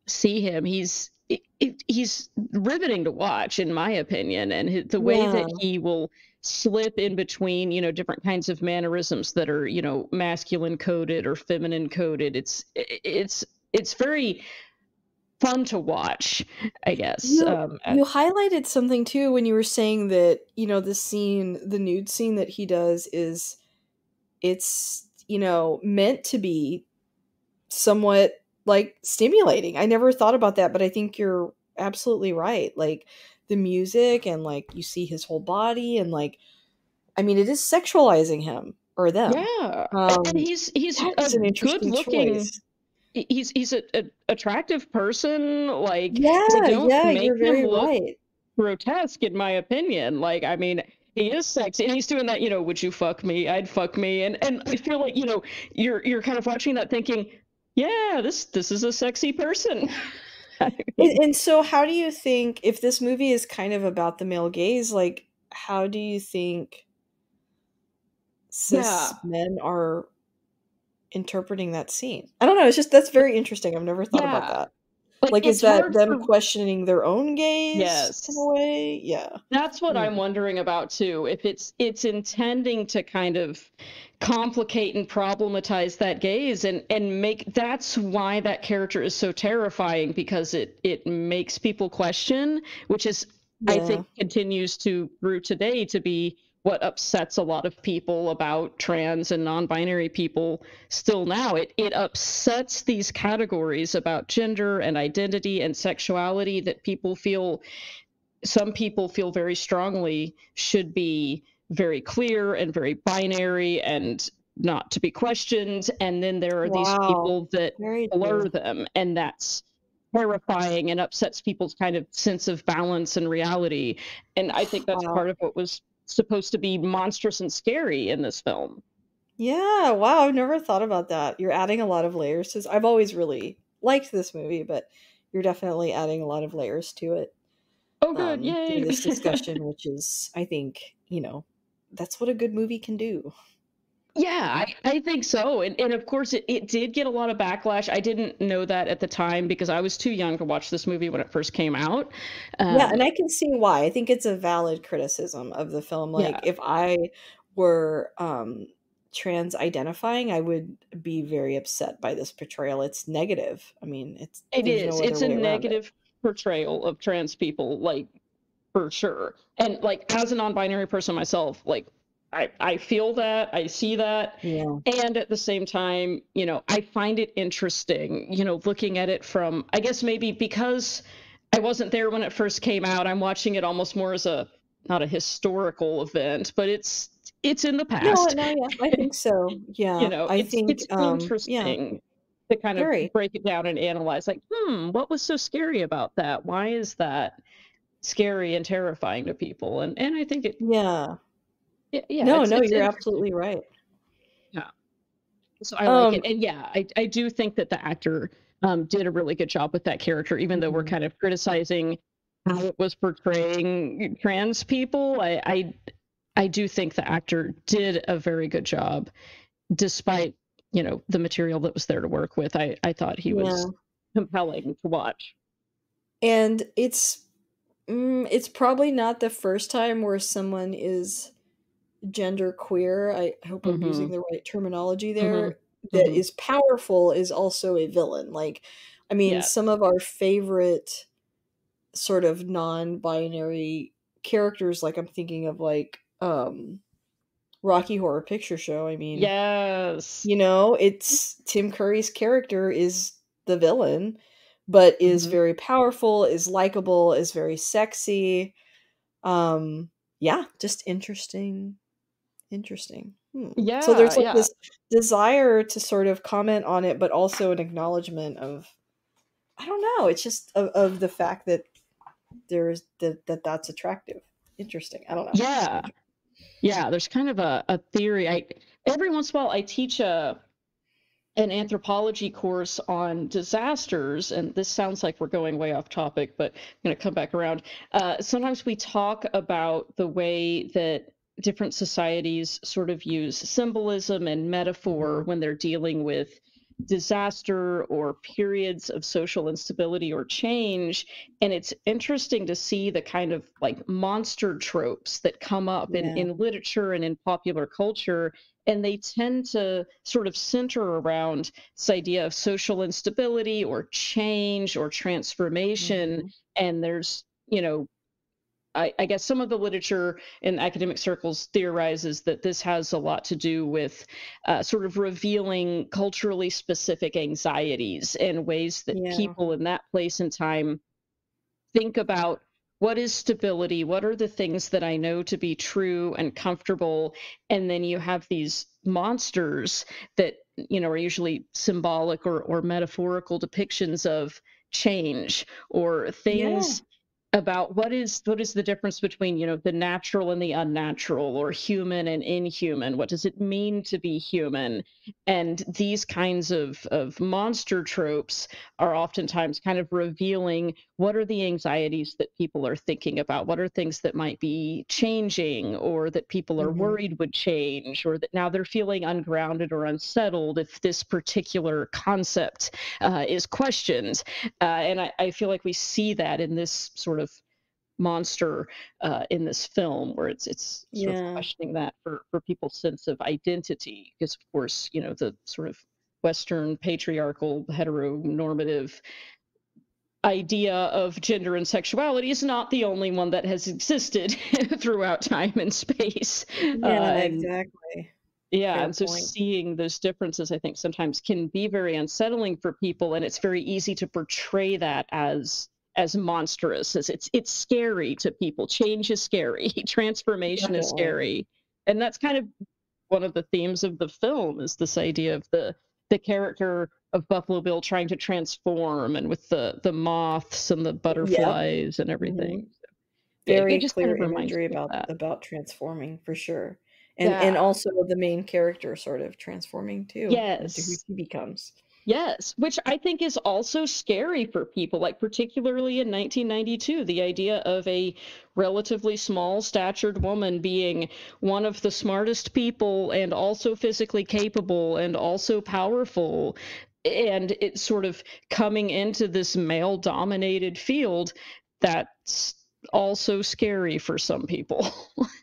see him, he's riveting to watch, in my opinion. And the way that Yeah. he will slip in between, different kinds of mannerisms that are, masculine coded or feminine coded. It's very fun to watch, I guess. You highlighted something too when you were saying that, the scene, the nude scene that he does is it's, meant to be somewhat like stimulating. I never thought about that, but I think you're absolutely right. Like the music and like you see his whole body and like I mean it is sexualizing him or them. Yeah, and Um he's that a is an good interesting looking. choice. He's a attractive person. Like, they Yeah, don't yeah, make you're him very look right. grotesque, in my opinion. Like, I mean, he is sexy, and he's doing that. Would you fuck me? I'd fuck me, and I feel like you're kind of watching that, thinking, yeah, this is a sexy person. I mean, And so how do you think if this movie is kind of about the male gaze, like how do you think cis yeah, men are interpreting that scene? I don't know, it's just that's very interesting. I've never thought about yeah. that. Like, Like is it's that hard them for. questioning their own gaze in a Yes. way? Yeah. That's what Mm. I'm wondering about too. If it's intending to kind of complicate and problematize that gaze, and make that's why that character is so terrifying, because it makes people question, which is, I Yeah. think, continues to through today to be what upsets a lot of people about trans and non-binary people still now. It upsets these categories about gender and identity and sexuality that some people feel very strongly should be very clear and very binary and not to be questioned. And then there are these Wow. people that Very blur true. them, and that's terrifying and upsets people's kind of sense of balance and reality. And I think that's Wow. part of what was supposed to be monstrous and scary in this film. Yeah, wow, I've never thought about that. You're adding a lot of layers to this. I've always really liked this movie, but you're definitely adding a lot of layers to it. Oh, good. Through Yay. this discussion, which is, I think, that's what a good movie can do. Yeah, I think so. And of course, it did get a lot of backlash. I didn't know that at the time because I was too young to watch this movie when it first came out. Yeah, Um, and I can see why. I think it's a valid criticism of the film. Like, yeah, if I were trans identifying, I would be very upset by this portrayal. It's negative. I mean, it there's is. no other It's a way around it. negative portrayal of trans people, like, for sure. And like, as a non-binary person myself, like, I feel that, I see that. Yeah. And at the same time, I find it interesting, looking at it from, I guess, maybe because I wasn't there when it first came out, I'm watching it almost more as a, not a historical event, but it's in the No, past. no, yeah, I think so. Yeah, I think, It's yeah, interesting to kind of very. break it down and analyze, like, what was so scary about that? Why is that scary and terrifying to people? And I think Yeah. yeah, No, no, it's you're interesting. absolutely right. Yeah. So I like it. Um, And yeah, I do think that the actor did a really good job with that character, even though we're mhm. kind of criticizing how it was portraying trans people. I do think the actor did a very good job, despite, the material that was there to work with. I thought he was Yeah, compelling to watch. and it's probably not the first time where someone is gender queer. I hope I'm using Mhm. the right terminology Mhm. there. That Mhm. is powerful is also a villain. Like, I mean, Yeah. some of our favorite sort of non-binary characters, like I'm thinking of like Rocky Horror Picture Show. I mean, Yes. it's Tim Curry's character is the villain, but is Mhm. very powerful, is likable, is very sexy. Um, yeah, just interesting. Interesting. So Yeah, there's like yeah. this desire to sort of comment on it, but also an acknowledgement of, I don't know, it's just of the fact that that's attractive. Interesting. I don't know. Just Yeah. Yeah, there's kind of a theory. I every once in a while I teach a an anthropology course on disasters, and this sounds like we're going way off topic, but I'm going to come back around. Sometimes we talk about the way that different societies sort of use symbolism and metaphor when they're dealing with disaster or periods of social instability or change. And it's interesting to see the kind of like monster tropes that come up Yeah. in literature and in popular culture, and they tend to sort of center around this idea of social instability or change or transformation. Mhm. And there's, I guess some of the literature in academic circles theorizes that this has a lot to do with sort of revealing culturally specific anxieties and ways that Yeah. people in that place and time think about what is stability, what are the things that I know to be true and comfortable, and then you have these monsters that are usually symbolic or metaphorical depictions of change or Yeah. things about what is the difference between the natural and the unnatural, or human and inhuman. What does it mean to be human? And these kinds of monster tropes are oftentimes kind of revealing what are the anxieties that people are thinking about, what are things that might be changing or that people are Mhm. worried would change, or that now they're feeling ungrounded or unsettled if this particular concept is questioned. And I feel like we see that in this sort of monster in this film, where it's sort of Yeah. questioning that for people's sense of identity, because of course the sort of Western patriarchal heteronormative idea of gender and sexuality is not the only one that has existed throughout time and space. Yeah, And exactly. yeah, Fair and so point. seeing those differences, I think, sometimes can be very unsettling for people, and it's very easy to portray that as monstrous, as it's scary to people. Change is scary, transformation is Definitely. scary, and that's kind of one of the themes of the film, is this idea of the character of Buffalo Bill trying to transform, and with the moths and the Yep. butterflies and everything. Mhm. It Very just kind clear of reminds imagery me of about that. transforming for sure. And Yeah. also the main character sort of transforming too into who Yes. he becomes. Yes, which I think is also scary for people, like particularly in 1992, the idea of a relatively small statured woman being one of the smartest people and also physically capable and also powerful. And it's sort of coming into this male dominated field that's also scary for some people.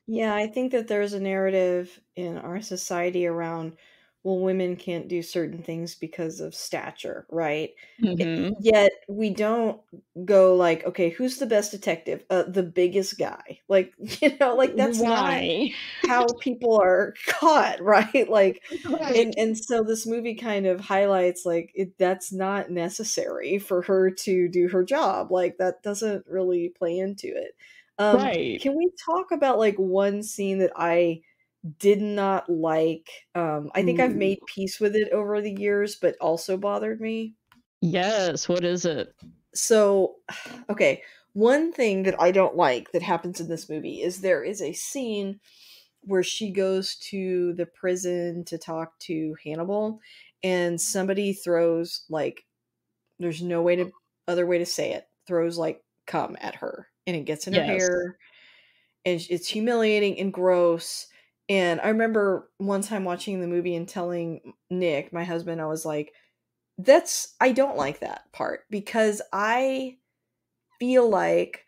Yeah, I think that there's a narrative in our society around, well, women can't do certain things because of stature, right? Hmm. Yet we don't go like, okay, who's the best detective? The biggest guy. Like, like that's not Why? how people are caught, right? Like, Right. and so this movie kind of highlights like that's not necessary for her to do her job. Like that doesn't really play into it. Right. Can we talk about like one scene that I did not like? I think I've Ooh. made peace with it over the years, but also bothered me. Yes, what is it? So, okay, one thing that I don't like that happens in this movie is there is a scene where she goes to the prison to talk to Hannibal, and somebody throws like, there's no way to other way to say it, throws like cum at her, and it gets in her Yes. hair, and it's humiliating and gross. And I remember one time watching the movie and telling Nick, my husband, I was like, that's I don't like that part because I feel like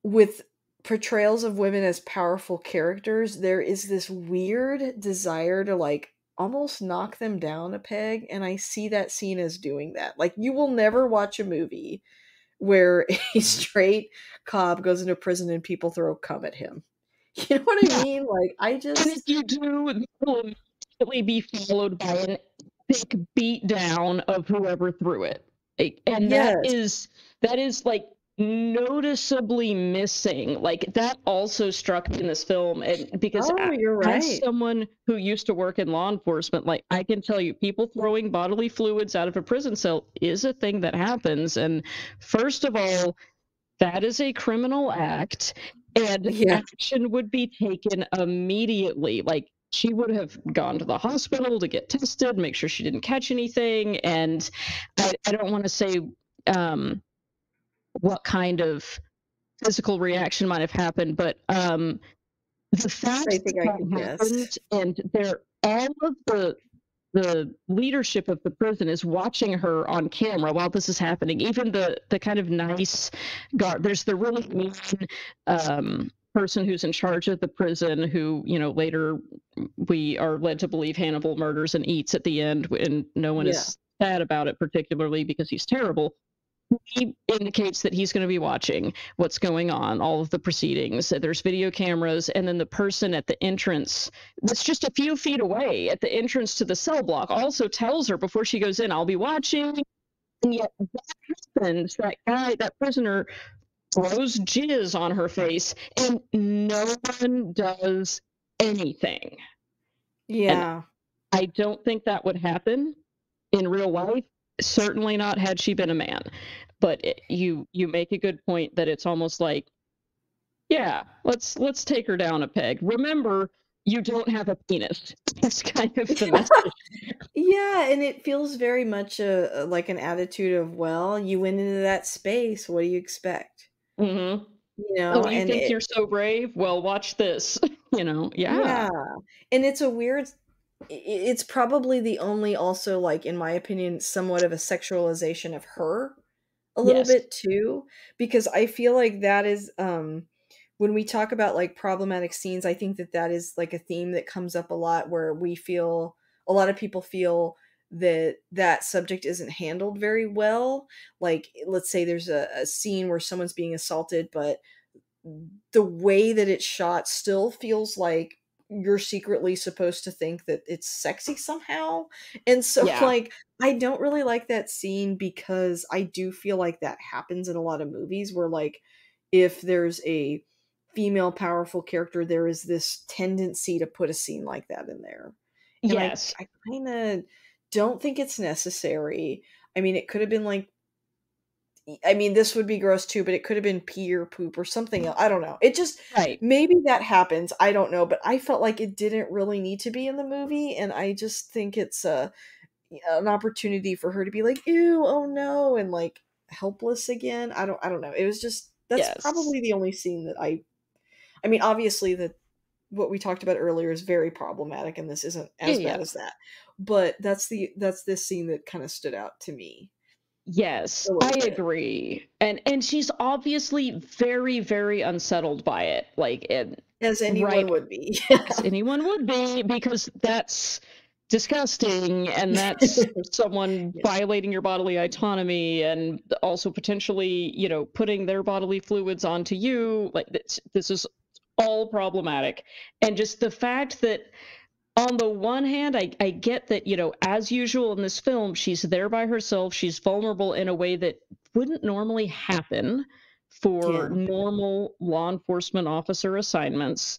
with portrayals of women as powerful characters, there is this weird desire to like almost knock them down a peg. And I see that scene as doing that. Like, you will never watch a movie where a straight cop goes into prison and people throw cum at him. You know what I Yeah, mean? Like, I and if just you do, it will immediately be followed by an epic beatdown of whoever threw it. And yes. that is like noticeably missing. Like that also struck me in this film, and because Oh, you're as right. someone who used to work in law enforcement, like I can tell you, people throwing bodily fluids out of a prison cell is a thing that happens. And first of all, that is a criminal act, and Yeah. action would be taken immediately. Like, she would have gone to the hospital to get tested, make sure she didn't catch anything. And I don't want to say um, what kind of physical reaction might have happened, but the I fact think I that could guess. happened, and they're all of the leadership of the prison is watching her on camera while this is happening. Even the kind of nice guard. There's the really mean person who's in charge of the prison, who later we are led to believe Hannibal murders and eats at the end, and no one Yeah. is sad about it particularly because he's terrible. He indicates that he's going to be watching what's going on, all of the proceedings. There's video cameras, and then the person at the entrance, that's just a few feet away at the entrance to the cell block, also tells her before she goes in, "I'll be watching." And yet, that happens. That guy, that prisoner, throws jizz on her face, and no one does anything. And Yeah. I don't think that would happen in real life. Certainly not had she been a man. But you make a good point that it's almost like, yeah, let's take her down a peg. Remember, you don't have a penis. That's kind of the message. Yeah, and it feels very much like an attitude of, well, you went into that space. What do you expect? Mm-hmm. You Oh, know, you and think it, you're so brave? Well, watch this. Yeah. yeah, and it's a weird. It's probably the only, also, like, in my opinion, somewhat of a sexualization of her, a little Yes. bit too, because I feel like that is, when we talk about like problematic scenes, I think that that is like a theme that comes up a lot, where we feel, a lot of people feel that that subject isn't handled very well. Like, let's say there's a scene where someone's being assaulted, but the way that it's shot still feels like you're secretly supposed to think that it's sexy somehow. And so, Yeah. like, I don't really like that scene, because I do feel like that happens in a lot of movies where, like, if there's a female powerful character, there is this tendency to put a scene like that in there. And Yes. I kind of don't think it's necessary. I mean, it could have been like, I mean, this would be gross too, but it could have been pee or poop or something else. I don't know. It just, Right. maybe that happens. I don't know, but I felt like it didn't really need to be in the movie, and I just think it's an opportunity for her to be like, "Ew, oh no," and like helpless again. I don't know. It was just, that's Yes. probably the only scene that I mean, obviously that what we talked about earlier is very problematic, and this isn't Yeah. as Yeah. bad as that. But that's this scene that kind of stood out to me Yes, a I little bit, agree. And she's obviously very, very unsettled by it. Like, as right, anyone would be. as anyone would be, because that's disgusting, and that's someone Yeah. violating your bodily autonomy, and also potentially, putting their bodily fluids onto you. Like, this is all problematic. And just the fact that, on the one hand, I get that, as usual in this film, she's there by herself. She's vulnerable in a way that wouldn't normally happen for Yeah. normal law enforcement officer assignments.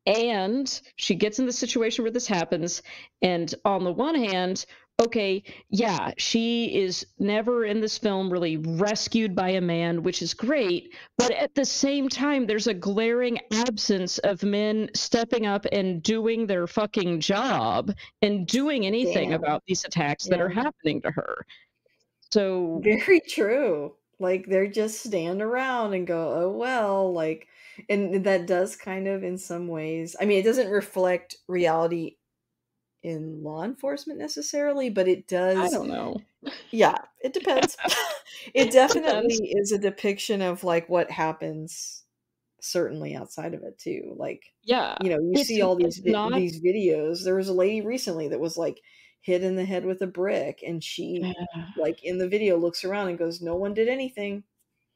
And she gets in the situation where this happens. And on the one hand, okay, yeah, she is never in this film really rescued by a man, which is great. But at the same time, there's a glaring absence of men stepping up and doing their fucking job and doing anything Damn. about these attacks that are Yeah. happening to her. So, Very true. Like, they're just stand around and go, "Oh, well," like, and that does kind of, in some ways, I mean, it doesn't reflect reality in law enforcement necessarily, but it I does. don't know. Yeah, it depends. It Depends. definitely is a depiction of, like, what happens certainly outside of it too. Like, Yeah. you It's see all it's not. these videos. There was a lady recently that was, like, hit in the head with a brick, and she, like, in the video, looks around and goes, "No one did anything."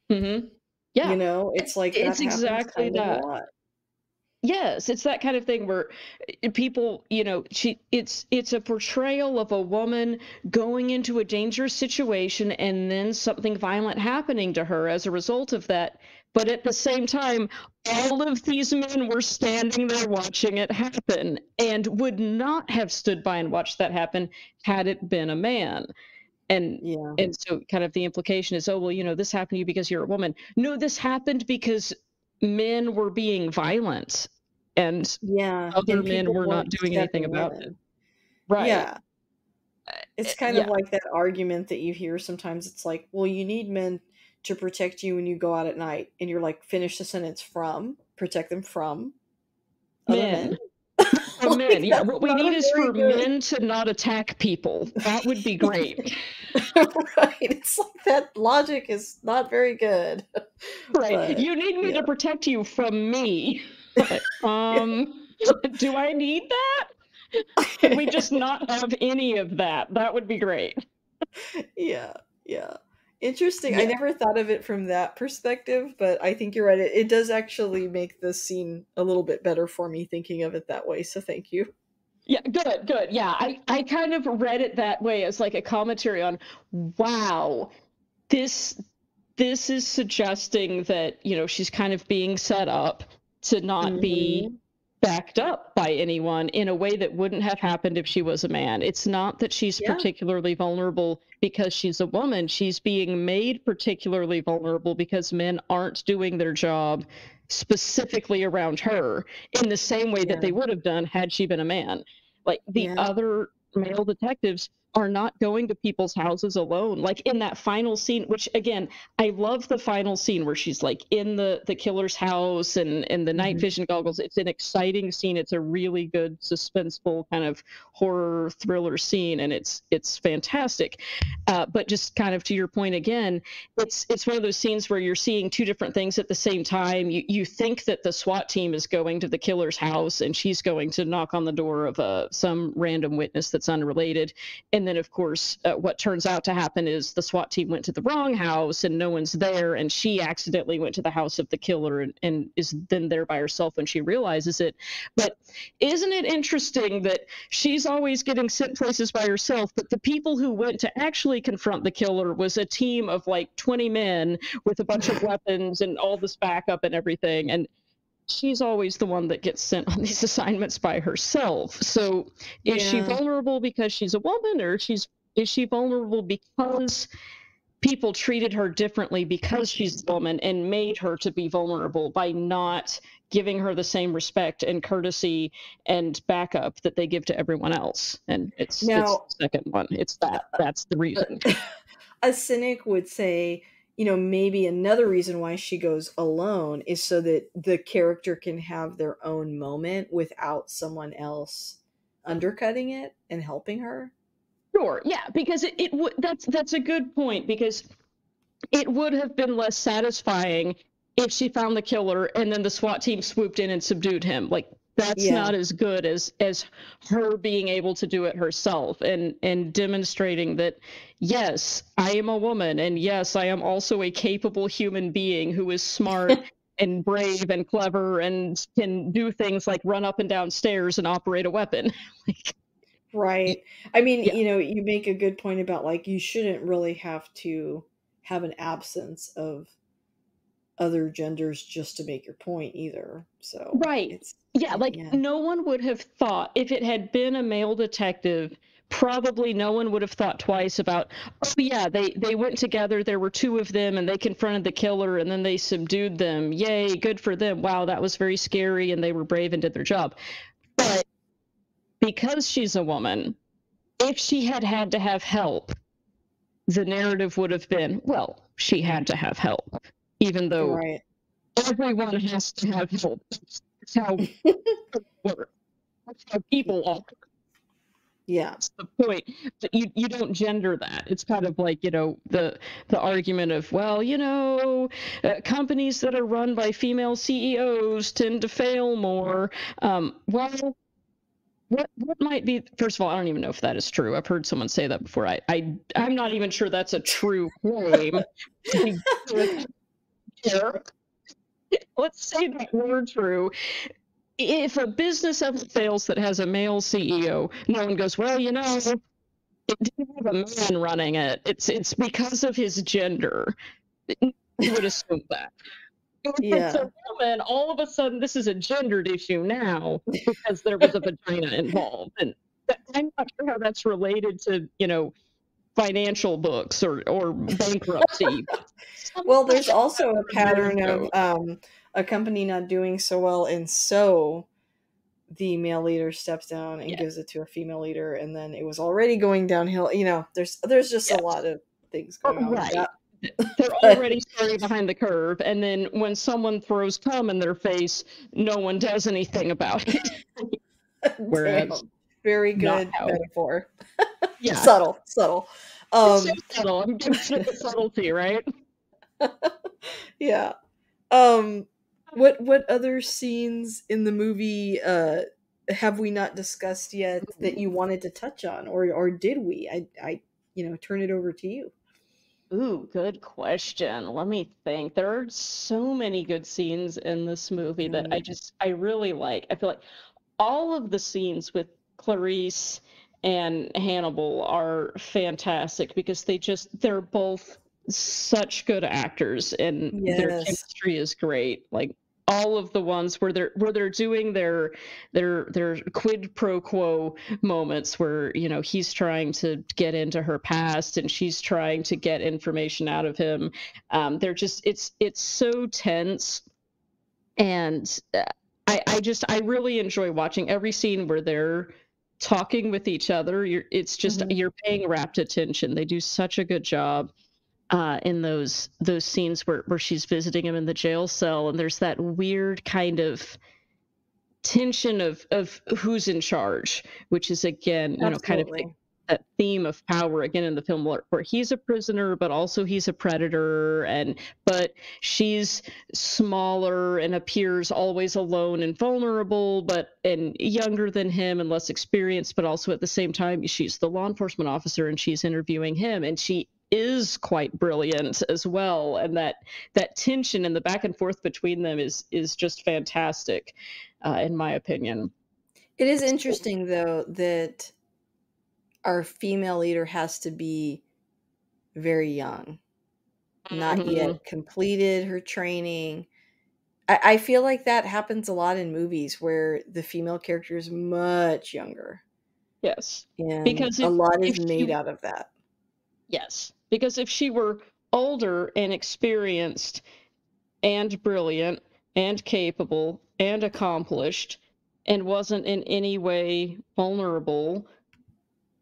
Hmm. Yeah. It's like that It's happens exactly kind of a that. lot. Yes, it's that kind of thing where people, it's a portrayal of a woman going into a dangerous situation and then something violent happening to her as a result of that. But at the same time, all of these men were standing there watching it happen and would not have stood by and watched that happen had it been a man. And Yeah. and so kind of the implication is, oh, well, this happened to you because you're a woman. No, this happened because men were being violent and Yeah, other and men people were not weren't doing anything stepping about it. in. Right. Yeah. It's kind of Yeah. like that argument that you hear sometimes. It's like, well, you need men to protect you when you go out at night. And you're like, finish the sentence from, protect them from other men. Men. From men. Like, Yeah. that's What we not need a is very for good. men to not attack people. That would be great. Right. It's like that logic is not very good. Right. But You need me yeah. to protect you from me. Yeah. Do I need that? Could we just not have any of that? That would be great. Yeah. Yeah. Interesting. I Yeah. never thought of it from that perspective, but I think you're right. It does actually make the scene a little bit better for me thinking of it that way. So thank you. Yeah, good, good. Yeah, I kind of read it that way as like a commentary on, wow, this this is suggesting that, she's kind of being set up to not be Hmm. backed up by anyone in a way that wouldn't have happened if she was a man. It's not that she's Yeah. particularly vulnerable because she's a woman. She's being made particularly vulnerable because men aren't doing their job specifically around her in the same way that Yeah. they would have done had she been a man. Like the Yeah. other male detectives are not going to people's houses alone. Like in that final scene, which again, I love the final scene where she's like in the killer's house and the night Mhm. vision goggles. It's an exciting scene. It's a really good suspenseful kind of horror thriller scene, and it's fantastic. But just kind of to your point again, it's one of those scenes where you're seeing two different things at the same time. You think that the SWAT team is going to the killer's house and she's going to knock on the door of some random witness that's unrelated, and then of course what turns out to happen is the SWAT team went to the wrong house and no one's there, and she accidentally went to the house of the killer and is then there by herself when she realizes it. But isn't it interesting that she's always getting sent places by herself, but the people who went to actually confront the killer was a team of like 20 men with a bunch of weapons and all this backup and everything, and she's always the one that gets sent on these assignments by herself. So is she Yeah. vulnerable because she's a woman, or is she vulnerable because people treated her differently because she's a woman and made her to be vulnerable by not giving her the same respect and courtesy and backup that they give to everyone else? And it's Now, the second one. It's that's the reason. a cynic would say, maybe another reason why she goes alone is so that the character can have their own moment without someone else undercutting it and helping her. Sure, yeah, because it would that's a good point, because it would have been less satisfying if she found the killer and then the SWAT team swooped in and subdued him. Like that's Yeah. not as good as her being able to do it herself and demonstrating that yes, I am a woman, and yes, I am also a capable human being who is smart and brave and clever and can do things like run up and down stairs and operate a weapon. Like, Right. I mean, yeah. you make a good point about like you shouldn't really have to have an absence of other genders just to make your point either. So Right. it's Yeah, like yeah. no one would have thought if it had been a male detective, probably no one would have thought twice about, oh yeah, they went together, there were two of them and they confronted the killer and then they subdued them. Yay, good for them. Wow, that was very scary and they were brave and did their job. But because she's a woman, if she had had to have help, the narrative would have been, well, she had to have help, even though Right. everyone has to have help. That's how it works. That's how people are. Yeah. That's the point. But you don't gender that. It's kind of like, the argument of, well, companies that are run by female CEOs tend to fail more. Well, what might be, first of all, I don't even know if that is true. I've heard someone say that before. I'm not even sure that's a true claim. Let's say that were true. if a business ever fails that has a male CEO, no one goes, well, you know, it didn't have a man running it. It's because of his gender. You would assume that. If it's Yeah. a woman, all of a sudden this is a gendered issue now because there was a vagina involved. And I'm not sure how that's related to, you know, financial books or bankruptcy. Well, there's also a Weird pattern of note. a company not doing so well, and so the male leader steps down and Yeah. gives it to a female leader, and then it was already going downhill. You know, there's just a Yes. lot of things going on with Right. that. They're But already starting behind the curve, and then when someone throws cum in their face, no one does anything about it. Whereas, damn, very not good how. metaphor. Yeah, Subtle, subtle. it's so Um, subtle. I'm giving it the subtlety, right? yeah. What other scenes in the movie have we not discussed yet that you wanted to touch on, or did we? Turn it over to you. Ooh, good question. Let me think. There are so many good scenes in this movie that Mm, I really like. I feel like all of the scenes with Clarice and Hannibal are fantastic because they're both such good actors and their yes, chemistry is great. Like all of the ones where they're doing their quid pro quo moments where, you know, he's trying to get into her past and she's trying to get information out of him. They're just it's so tense and I really enjoy watching every scene where they're talking with each other. It's just hmm you're paying rapt attention. They do such a good job in those scenes where she's visiting him in the jail cell, and there's that weird kind of tension of who's in charge, which is again, you know, kind of absolutely. that theme of power again in the film where he's a prisoner, but also he's a predator, and but she's smaller and appears always alone and vulnerable, but and younger than him and less experienced, but also at the same time she's the law enforcement officer and she's interviewing him, and she is quite brilliant as well, and that tension and the back and forth between them is just fantastic in my opinion. It is interesting though that our female leader has to be very young, not Mhm. yet completed her training. I feel like that happens a lot in movies where the female character is much younger, Yes, and because a lot is if made she out of that. yes, because if she were older and experienced and brilliant and capable and accomplished and wasn't in any way vulnerable,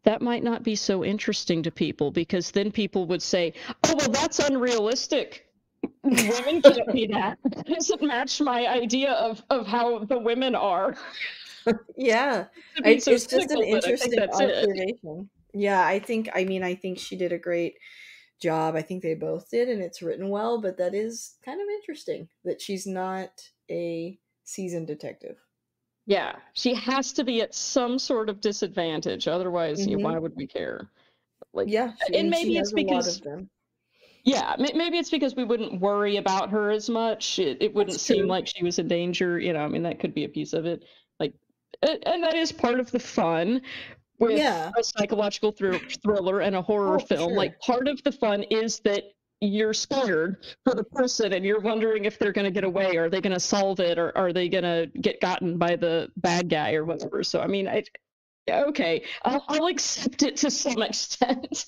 that might not be so interesting to people because then people would say, "Oh, well, that's unrealistic. Women can't be that. That doesn't match my idea of how the women are." Yeah, To be so it's just an cynical, but I think interesting that's it. observation. Yeah, I think she did a great job. I think they both did, and it's written well, but that is kind of interesting that she's not a seasoned detective. Yeah, she has to be at some sort of disadvantage, otherwise, you know, Hmm why would we care? Like, Yeah, and and she maybe it's has a lot of because them. yeah, maybe it's because we wouldn't worry about her as much. It That's wouldn't seem true. like she was in danger, you know, I mean, that could be a piece of it. Like, and that is part of the fun with Yeah. a psychological thriller and a horror Oh, for film. Like, sure. part of the fun is that you're scared for the person and you're wondering if they're going to get away. Are they going to solve it? Or are they going to get gotten by the bad guy or whatever? So, I mean, yeah, okay, I'll accept it to some extent.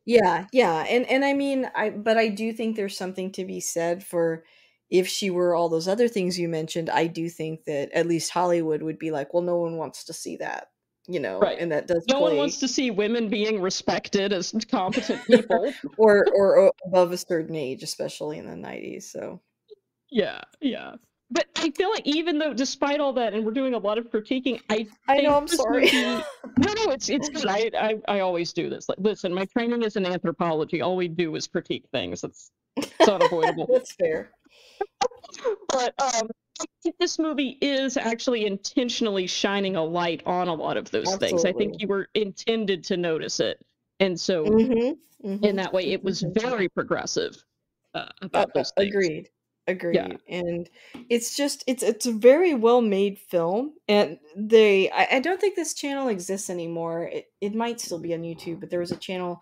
Yeah, yeah. And I mean, I do think there's something to be said for if she were all those other things you mentioned, I do think that at least Hollywood would be like, well, no one wants to see that, Right. and that does No one wants play to see women being respected as competent people. or above a certain age, especially in the 90s. So, Yeah, yeah. But I feel like even though despite all that, and we're doing a lot of critiquing, I I know, think I'm this sorry. movie no, it's good. I always do this. Like, listen, my training is in anthropology. All we do is critique things. It's unavoidable. That's fair. But I think this movie is actually intentionally shining a light on a lot of those things. I think Absolutely. you were intended to notice it. And so Mhm. in Mhm. that way, It's it was intentional. very progressive about those things. Agreed. Yeah. Agreed. And it's just it's a very well made film, and I don't think this channel exists anymore. It might still be on YouTube, but there was a channel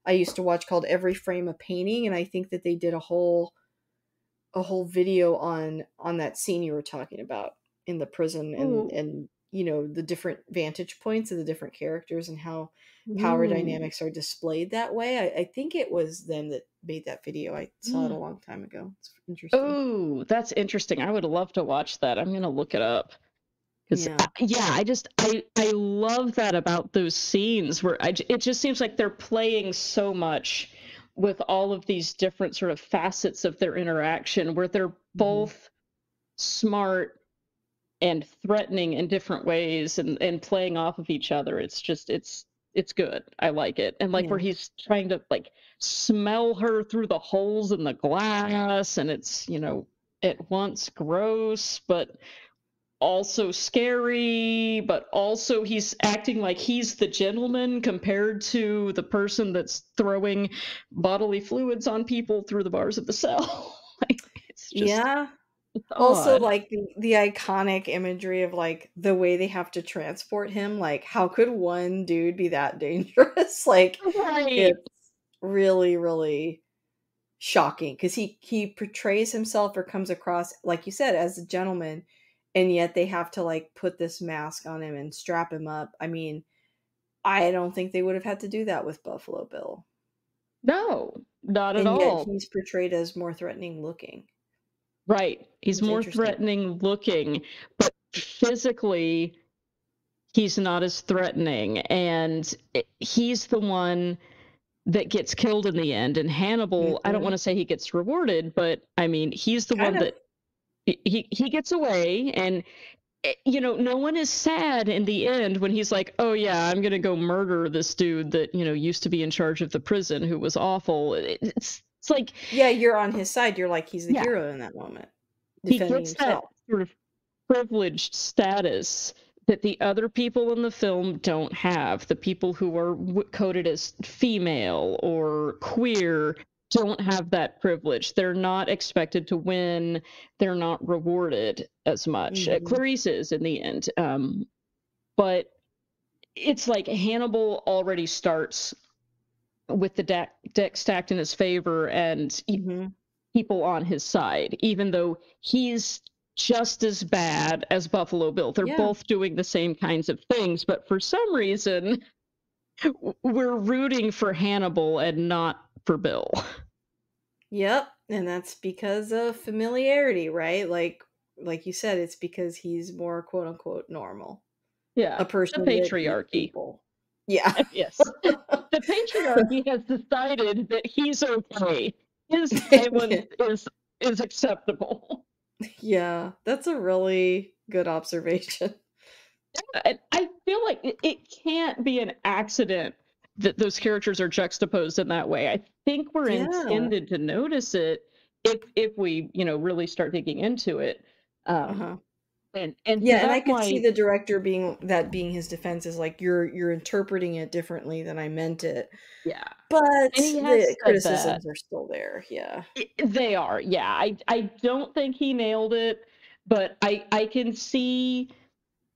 I used to watch called Every Frame a Painting, and I think that they did a whole video on that scene you were talking about in the prison, Ooh. and you know, the different vantage points of the different characters and how power Ooh. dynamics are displayed that way. I think it was them that made that video. I saw it a long time ago. It's interesting. Ooh, that's interesting. I would love to watch that. I'm gonna look it up. 'Cause, Yeah. yeah, I love that about those scenes where it just seems like they're playing so much with all of these different sort of facets of their interaction where they're Hmm. both smart and threatening in different ways and playing off of each other. It's just it's good. I like it. And like where Yeah. he's trying to like smell her through the holes in the glass and it's, at once gross, but also scary, but also he's acting like he's the gentleman compared to the person that's throwing bodily fluids on people through the bars of the cell. Like, it's just Yeah. it's Also, odd. like the iconic imagery of like the way they have to transport him. Like, how could one dude be that dangerous? Like, Right. it's really, really shocking because he portrays himself or comes across, like you said, as a gentleman, and yet they have to like put this mask on him and strap him up. I mean, I don't think they would have had to do that with Buffalo Bill, No, not at and yet all. he's portrayed as more threatening looking. Right. He's It's more interesting. threatening looking, but physically he's not as threatening and he's the one that gets killed in the end. And Hannibal, I don't want Hmm. to say he gets rewarded, but I mean, he's the Kind one of. that he gets away and no one is sad in the end when he's like, "Oh yeah, I'm going to go murder this dude that, used to be in charge of the prison who was awful." It's like, Yeah, you're on his side. You're like he's the yeah, hero in that moment, he defending gets that himself. sort of privileged status that the other people in the film don't have. The people who are coded as female or queer don't have that privilege. They're not expected to win. They're not rewarded as much. Hmm. Clarice is in the end. But it's like Hannibal already starts with the deck stacked in his favor and Hmm. people on his side, even though he's just as bad as Buffalo Bill. They're Yeah. both doing the same kinds of things, but for some reason, we're rooting for Hannibal and not for Bill. Yep. And that's because of familiarity, right? Like you said, it's because he's more quote unquote normal. Yeah, A the person that eats patriarchy. people. Yeah. Yes. The patriarchy has decided that he's okay. His violence is acceptable. Yeah. That's a really good observation. I feel like it can't be an accident that those characters are juxtaposed in that way. I think we're Yeah. intended to notice it if we, really start digging into it. Um, Uh-huh. and so Yeah, and I that's could see why, the director being his defense is like you're interpreting it differently than I meant it. yeah. But And he the has said that. criticisms are still there. Yeah. They are, yeah. I don't think he nailed it, but I can see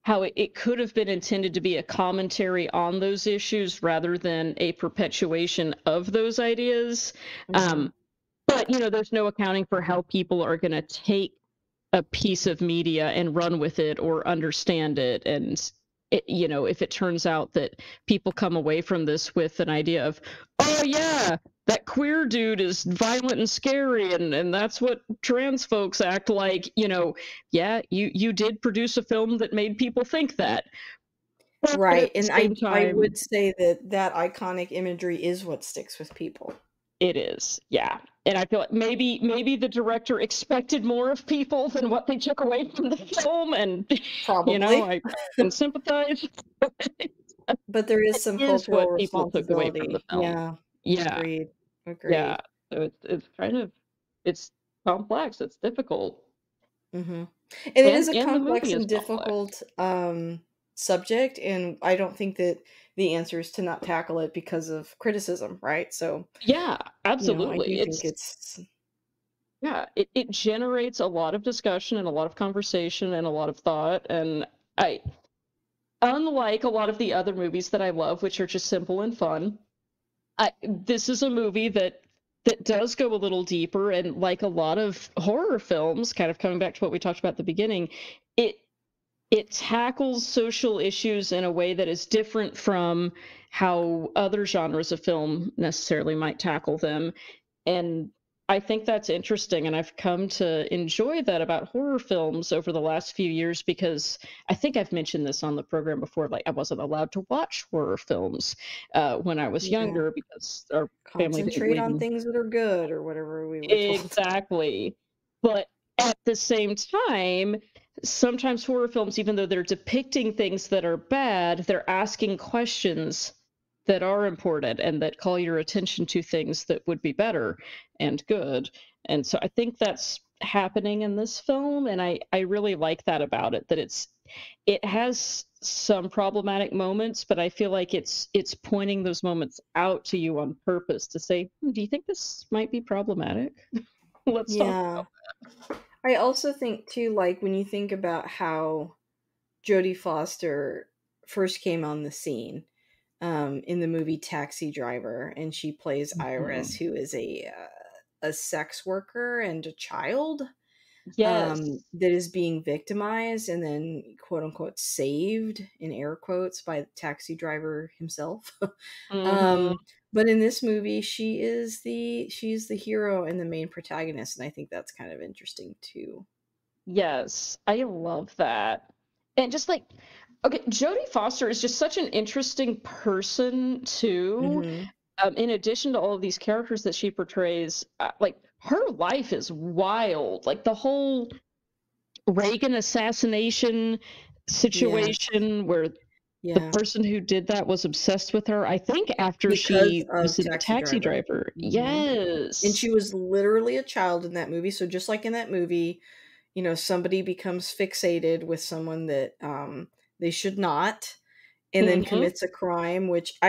how it could have been intended to be a commentary on those issues rather than a perpetuation of those ideas. Mhm. Um, but there's no accounting for how people are going to take a piece of media and run with it or understand it. And if it turns out that people come away from this with an idea of, oh yeah, that queer dude is violent and scary, and that's what trans folks act like. Yeah, you did produce a film that made people think that, but Right. at the And same I time, would say that that iconic imagery is what sticks with people. it is, yeah. And I feel like maybe the director expected more of people than what they took away from the film, and Probably. I can sympathize. But there is It some is cultural what people took away from the responsibility. film. Yeah. Yeah, Agreed. yeah. Agreed. So it's kind of it's complex. It's difficult, Mhm. And it is a and the movie complex is and complex. difficult, subject, and I don't think that the answer is to not tackle it because of criticism, right? So, Yeah, I absolutely. do think It's it's Yeah, it generates a lot of discussion and a lot of conversation and a lot of thought, and I unlike a lot of the other movies that I love, which are just simple and fun, this is a movie that does go a little deeper, and like a lot of horror films, kind of coming back to what we talked about at the beginning, it it tackles social issues in a way that is different from how other genres of film necessarily might tackle them. And I think that's interesting, and I've come to enjoy that about horror films over the last few years because I think I've mentioned this on the program before. Like, I wasn't allowed to watch horror films when I was Yeah. younger because our family didn't Concentrate believe on in. things that are good or whatever we were told. Exactly. But at the same time, sometimes horror films, even though they're depicting things that are bad, they're asking questions that are important and that call your attention to things that would be better and good. And so I think that's happening in this film, and I really like that about it, that it has some problematic moments, but I feel like it's pointing those moments out to you on purpose to say, do you think this might be problematic? Let's talk Yeah. about I also think too, like when you think about how Jodie Foster first came on the scene in the movie Taxi Driver, and she plays that. Iris, Mhm. who is a sex worker and a child Yes. that is being victimized and then quote unquote saved in air quotes by the taxi driver himself. Mhm. um, but in this movie, she's the hero and the main protagonist, and I think that's kind of interesting too. Yes, I love that. And just like, okay, Jodie Foster is just such an interesting person too. Hmm. In addition to all of these characters that she portrays, like her life is wild. Like the whole Reagan assassination Yes. situation where the Yeah. person who did that was obsessed with her, I think after Because she was of in Taxi Taxi Driver. Driver. Mhm. And Yes. she was literally a child in that movie, so just like in that movie, somebody becomes fixated with someone that, they should not, and then Mhm. commits a crime, which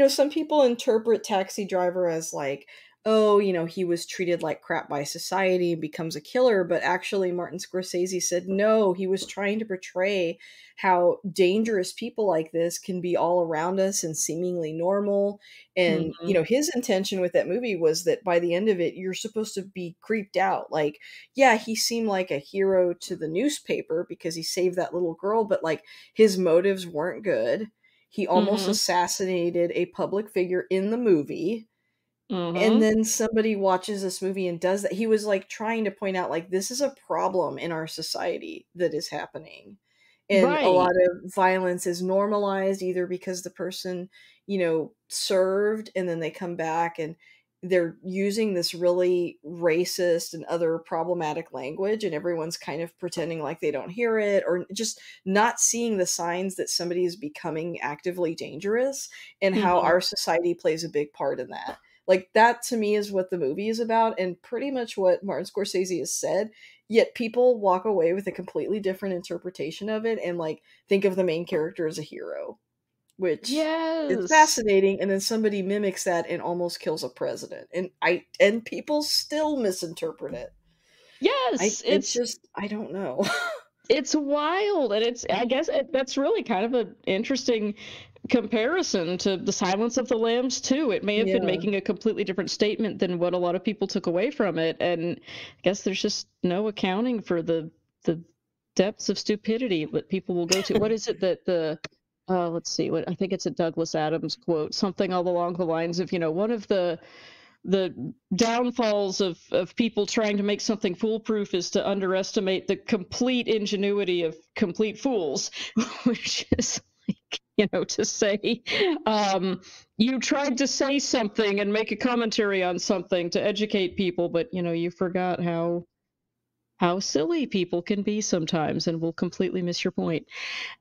some people interpret Taxi Driver as like, oh, he was treated like crap by society and becomes a killer. But actually, Martin Scorsese said no, he was trying to portray how dangerous people like this can be all around us and seemingly normal. And, Mhm. his intention with that movie was that by the end of it, you're supposed to be creeped out. Like, yeah, he seemed like a hero to the newspaper because he saved that little girl, but like his motives weren't good. He almost Mhm. assassinated a public figure in the movie, and Mhm. then somebody watches this movie and does that. He was like trying to point out like this is a problem in our society that is happening. And a Right. lot of violence is normalized either because the person, served and then they come back and they're using this really racist and other problematic language, and everyone's kind of pretending like they don't hear it or just not seeing the signs that somebody is becoming actively dangerous, and how Mhm. our society plays a big part in that. Like that to me is what the movie is about, and pretty much what Martin Scorsese has said. Yet people walk away with a completely different interpretation of it and like think of the main character as a hero, which is Yes. fascinating. And then somebody mimics that and almost kills a president, and people still misinterpret it. I Yes, it's just I don't know. it's wild, and it's I guess that's really kind of an interesting comparison to The Silence of the Lambs too. It may have been Yeah. making a completely different statement than what a lot of people took away from it, and I guess there's just no accounting for the depths of stupidity that people will go to. What is it that the let's see, what I think it's a Douglas Adams quote, something all along the lines of, one of the downfalls of people trying to make something foolproof is to underestimate the complete ingenuity of complete fools, which is like, to say, um, you tried to say something and make a commentary on something to educate people, but you forgot how silly people can be sometimes and will completely miss your point.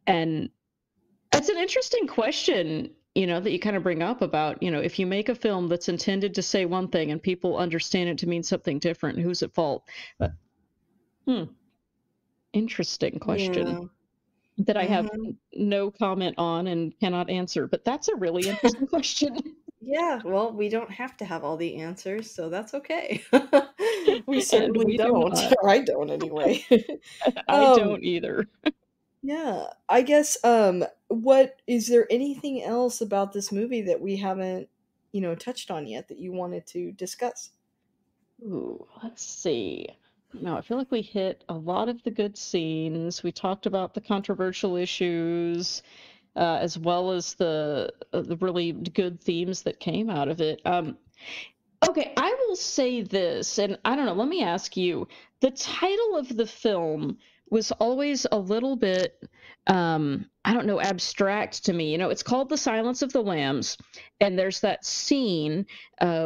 And it's an interesting question, that you kind of bring up about, if you make a film that's intended to say one thing and people understand it to mean something different, who's at fault? But, hmm, interesting question Yeah. that I have Mhm. no comment on and cannot answer. But that's a really interesting question. Yeah, well, we don't have to have all the answers, so that's okay. We And certainly we do don't. not. Or I don't anyway. I Um, don't either. yeah, I guess, what is there anything else about this movie that we haven't, touched on yet that you wanted to discuss? Ooh, let's see. No, I feel like we hit a lot of the good scenes. We talked about the controversial issues, as well as the really good themes that came out of it. Okay, I will say this, and I don't know, let me ask you. The title of the film was always a little bit, I don't know, abstract to me. It's called The Silence of the Lambs, and there's that scene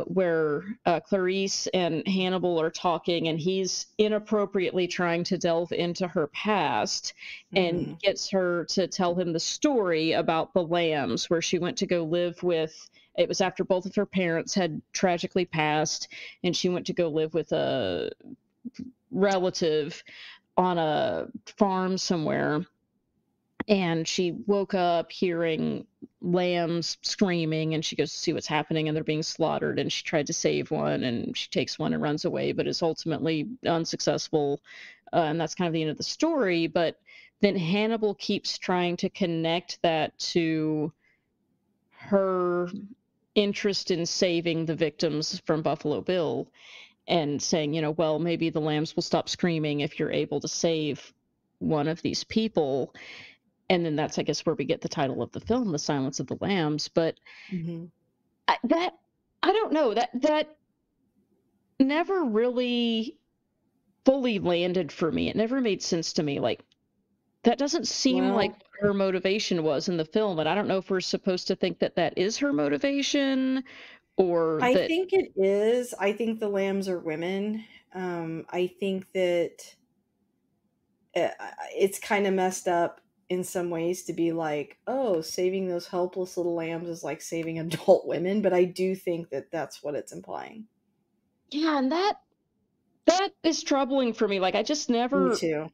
where Clarice and Hannibal are talking, and he's inappropriately trying to delve into her past and Mhm. gets her to tell him the story about the lambs, where she went to go live with it was after both of her parents had tragically passed, and she went to go live with a relative on a farm somewhere. And she woke up hearing lambs screaming, and she goes to see what's happening, and they're being slaughtered. And she tried to save one, and she takes one and runs away, but is ultimately unsuccessful. And that's kind of the end of the story. But then Hannibal keeps trying to connect that to her interest in saving the victims from Buffalo Bill and saying, well, maybe the lambs will stop screaming if you're able to save one of these people. And then that's, I guess, where we get the title of the film, The Silence of the Lambs. But Mhm. that, I don't know, that never really fully landed for me. It never made sense to me. Like, that doesn't seem like Well, what her motivation was in the film. And I don't know if we're supposed to think that that is her motivation or I that. think it is. I think the lambs are women. I think that it's kind of messed up in some ways to be like, oh, saving those helpless little lambs is like saving adult women, but I do think that that's what it's implying. Yeah, and that is troubling for me. Like, I just Me never too.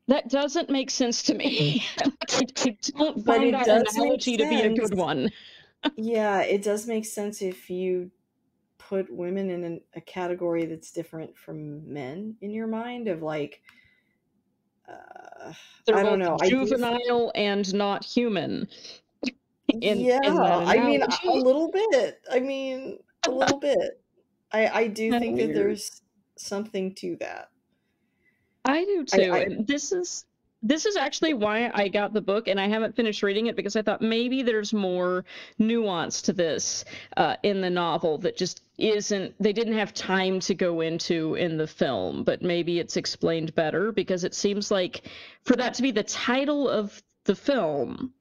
that doesn't make sense to me. I don't But find it that does make analogy to be a good sense. one. Yeah, it does make sense if you put women in a category that's different from men in your mind of like, uh, They're I don't both know. I do. juvenile and not human in that Yeah, I mean, a analogy. little bit. I mean, a little bit. I do Kinda think that weird. there's something to that. I do too, I and this is actually why I got the book, and I haven't finished reading it because I thought maybe there's more nuance to this in the novel that just isn't. They didn't have time to go into in the film, but maybe it's explained better because it seems like for that to be the title of the film,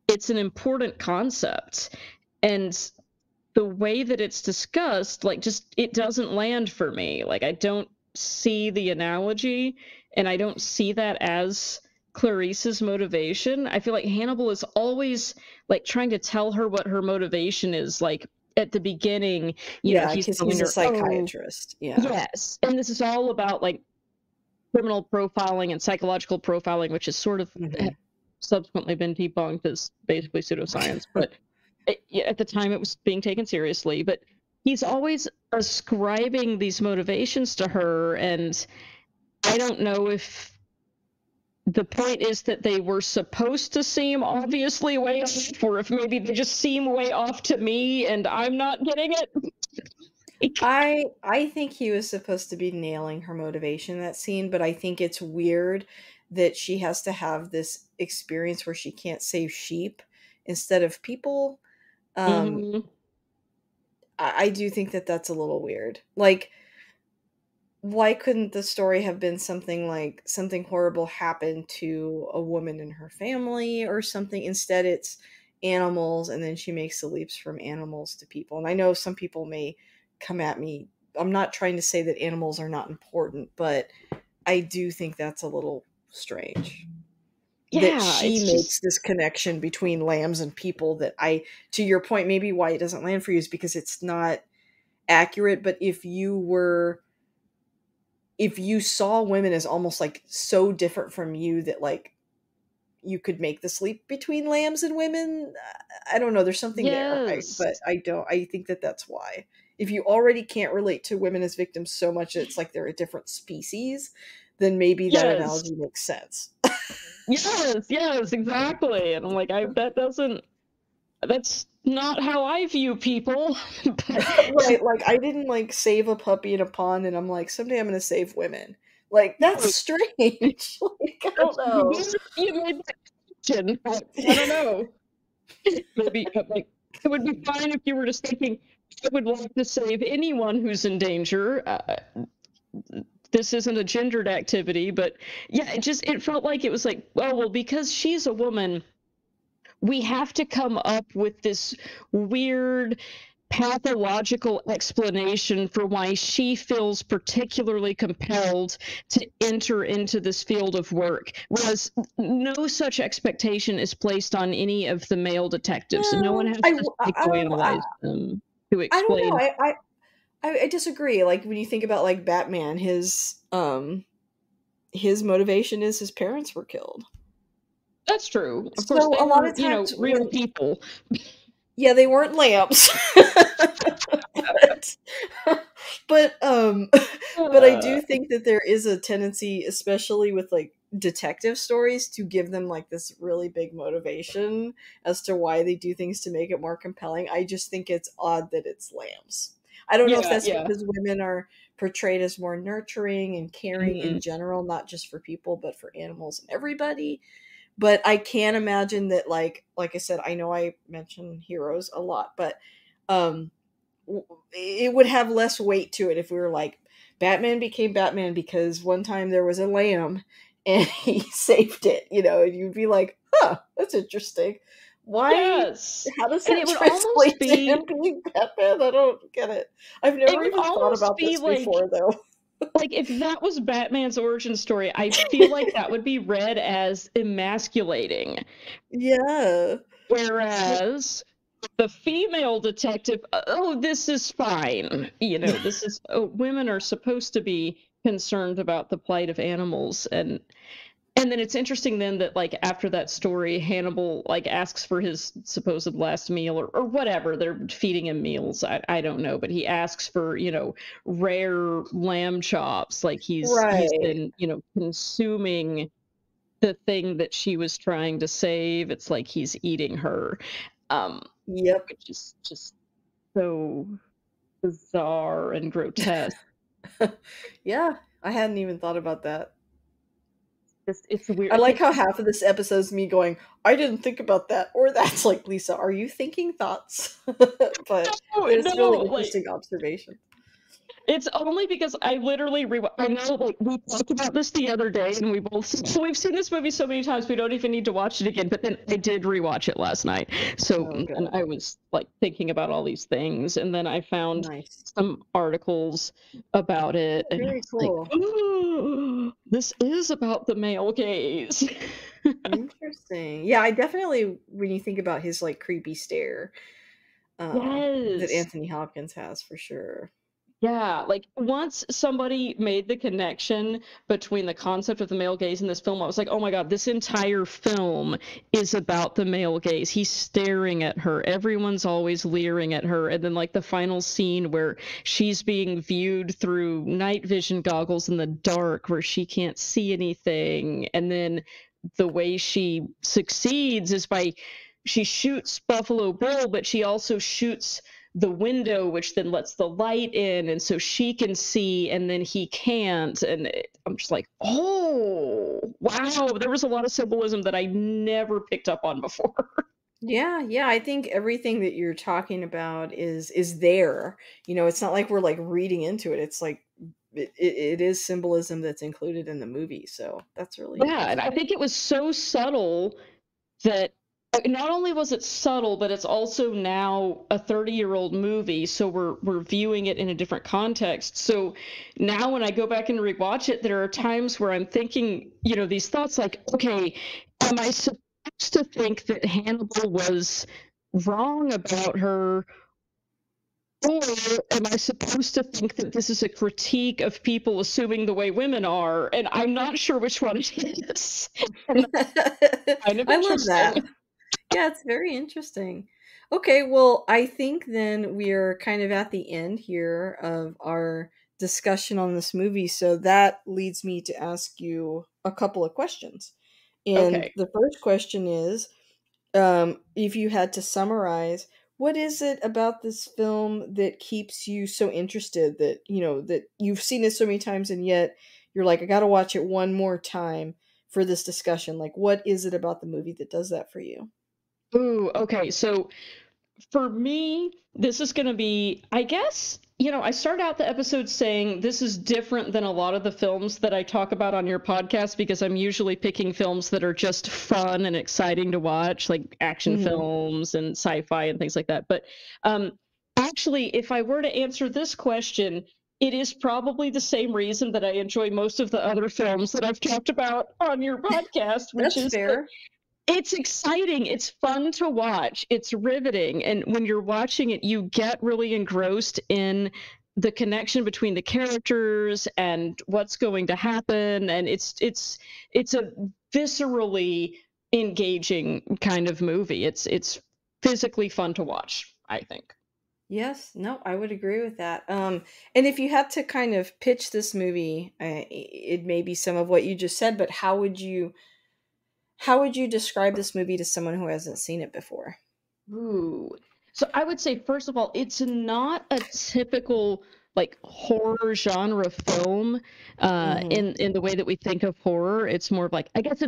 it's an important concept, and the way that it's discussed, like, just it doesn't land for me. Like, I don't see the analogy, and I don't see that as Clarice's motivation. I feel like Hannibal is always like trying to tell her what her motivation is. Like at the beginning, Yeah, he's because telling he's a her, "Oh, psychiatrist. Yeah. yes," and this is all about like criminal profiling and psychological profiling, which has sort of Mhm. subsequently been debunked as basically pseudoscience. But yeah, at the time, it was being taken seriously. But he's always ascribing these motivations to her, and I don't know if the point is that they were supposed to seem obviously way off, or if maybe they just seem way off to me, and I'm not getting it. I think he was supposed to be nailing her motivation in that scene, but I think it's weird that she has to have this experience where she can't save sheep instead of people. Um, Hmm. I do think that that's a little weird. Like, why couldn't the story have been something like something horrible happened to a woman in her family or something? Instead, it's animals, and then she makes the leaps from animals to people. And I know some people may come at me. I'm not trying to say that animals are not important, but I do think that's a little strange. That Yeah, she it's just makes this connection between lambs and people that to your point, maybe why it doesn't land for you is because it's not accurate. But if you saw women as almost like so different from you that like you could make the sleep between lambs and women, I don't know, there's something there. yes. But I don't, I think that that's why. if you already can't relate to women as victims so much that it's like they're a different species, then maybe that Yes. analogy makes sense. Yes, exactly. And I'm like, that's not how I view people. But Right, like, I didn't, like, save a puppy in a pond, and I'm like, "Someday I'm gonna save women." Like, that's strange. Like, I don't know. you made that connection, but I don't know. Maybe like it would be fine if you were just thinking, I would like to save anyone who's in danger. This isn't a gendered activity, but yeah, it felt like it was like, oh well, because she's a woman, we have to come up with this weird pathological explanation for why she feels particularly compelled to enter into this field of work, whereas no such expectation is placed on any of the male detectives. No one No, has to psychoanalyze them to I don't know. explain. I disagree. Like, when you think about, like, Batman, his motivation is his parents were killed. That's true. Of course, So they a lot were, of times real when people. yeah, they weren't lamps. But but, but I Uh, do think that there is a tendency, especially with, like, detective stories, to give them, like, this really big motivation as to why they do things to make it more compelling. I just think it's odd that it's lambs. I don't know if yeah, that's yeah. because women are portrayed as more nurturing and caring in Mhm. general, not just for people, but for animals and everybody. But I can imagine that, like I said, I know I mention heroes a lot, but um it would have less weight to it if we were like, Batman became Batman because one time there was a lamb and he saved it, and you'd be like, huh, that's interesting. Why? Yes. How does And that it would almost translate to be him being Batman? I don't get it. I've it never would even thought almost about be this before, though. like if that was Batman's origin story, I feel like that would be read as emasculating. Yeah. Whereas the female detective, oh, this is fine. This is, oh, women are supposed to be concerned about the plight of animals. And then it's interesting then that like after that story, Hannibal like asks for his supposed last meal or whatever. They're feeding him meals. I don't know, but he asks for, rare lamb chops. Like he's Right. been, consuming the thing that she was trying to save. It's like he's eating her. Yep. Which is just so bizarre and grotesque. Yeah, I hadn't even thought about that. It's weird. I I like think how half of this episode is me going, I didn't think about that, or that's like, Lisa, are you thinking thoughts? But no, it's really no, like interesting observation. it's only because I literally I know, like, we talked about this the other day, and we've seen this movie so many times we don't even need to watch it again. But then I did rewatch it last night, so Oh, and good. I was like thinking about all these things, and then I found Nice. some articles about it, Oh, and I very was like, cool. oh, this is about the male gaze. Interesting. Yeah, I definitely, when you think about his like creepy stare, that Yes. Anthony Hopkins has for sure. Yeah, like once somebody made the connection between the concept of the male gaze in this film, I was like, oh my God, this entire film is about the male gaze. He's staring at her. Everyone's always leering at her. And then, like, the final scene where she's being viewed through night vision goggles in the dark where she can't see anything. And then the way she succeeds is by she shoots Buffalo Bill, but she also shoots the window, which then lets the light in, and so she can see and then he can't. And I'm just like, oh wow, there was a lot of symbolism that I never picked up on before. Yeah, yeah, I think everything that you're talking about is there. It's not like we're like reading into it. It's like it is symbolism that's included in the movie. So that's really Yeah, and I interesting. think it was so subtle that not only was it subtle, but it's also now a 30-year-old movie, so we're viewing it in a different context. So now when I go back and rewatch it, there are times where I'm thinking, these thoughts like, okay, am I supposed to think that Hannibal was wrong about her, or am I supposed to think that this is a critique of people assuming the way women are? And I'm not sure which one it is. And that's kind of I love that. interesting. Yeah, it's very interesting. Okay, well, I think then we are kind of at the end here of our discussion on this movie, so that leads me to ask you a couple of questions. And Okay. the first question is, if you had to summarize, what is it about this film that keeps you so interested that, that you've seen it so many times and yet you're like, I gotta watch it one more time for this discussion? Like, what is it about the movie that does that for you? Ooh, okay. So for me, this is going to be, I guess, I start out the episode saying this is different than a lot of the films that I talk about on your podcast because I'm usually picking films that are just fun and exciting to watch, like action Hmm. films and sci-fi and things like that. But actually, if I were to answer this question, it is probably the same reason that I enjoy most of the other films that I've talked about on your podcast, which That's is that fair. it's exciting, it's fun to watch, it's riveting, and when you're watching it, you get really engrossed in the connection between the characters and what's going to happen, and it's a viscerally engaging kind of movie. It's physically fun to watch, I think. Yes, no, I would agree with that. And if you had to kind of pitch this movie, it may be some of what you just said, but how would you describe this movie to someone who hasn't seen it before? Ooh. So I would say, first of all, it's not a typical like horror genre film Hmm. in the way that we think of horror. It's more of like I guess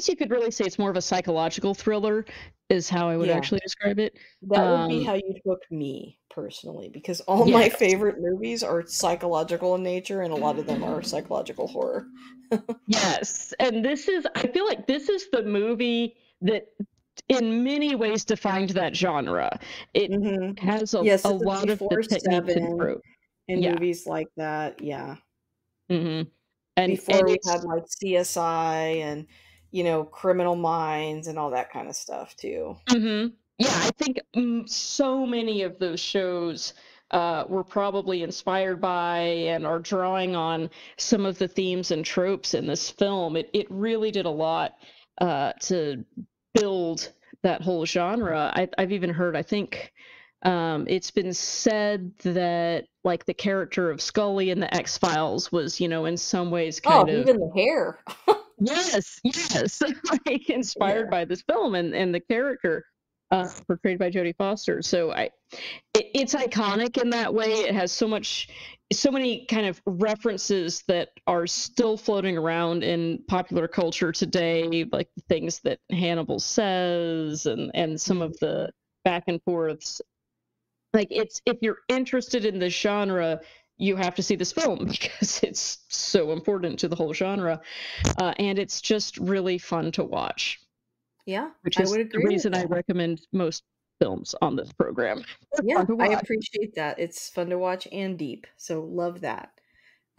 you could really say it's more of a psychological thriller is how I would Yeah, actually describe it. that would be Um, how you'd hook me personally, because all my yes. favorite movies are psychological in nature, and a lot of them are psychological horror. Yes. And this is I feel like this is the movie that in many ways defined that genre. It Hmm. has Yes, a this is lot of the before techniques and Seven trope. and Yeah. movies like that. Yeah. hmm and Before we had it's like CSI and Criminal Minds and all that kind of stuff too. Yeah, I think so many of those shows were probably inspired by and are drawing on some of the themes and tropes in this film. It really did a lot to build that whole genre. I've even heard, I think it's been said that like the character of Scully in the X Files was, in some ways Oh, kind of even the hair. yes, like inspired Yeah. by this film and the character portrayed by Jodie Foster. So it's iconic in that way. It has so many kind of references that are still floating around in popular culture today, like the things that Hannibal says and some of Mhm. the back and forths. Like it's if you're interested in this genre, you have to see this film because it's so important to the whole genre, and it's just really fun to watch, Yeah, which I is would the agree with reason I that. recommend most films on this program. They're Yeah, fun to I watch. appreciate that. It's fun to watch and deep. So love that.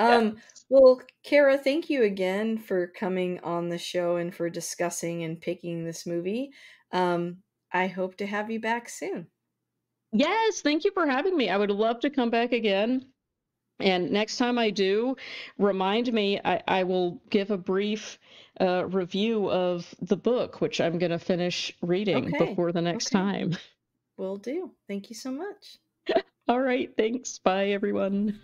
Yeah. Well, Kara, thank you again for coming on the show and for discussing and picking this movie. I hope to have you back soon. Yes, thank you for having me. I would love to come back again. And next time I do, remind me, I will give a brief review of the book, which I'm going to finish reading Okay. before the next Okay. time. Will do. Thank you so much. All right, thanks. Bye, everyone.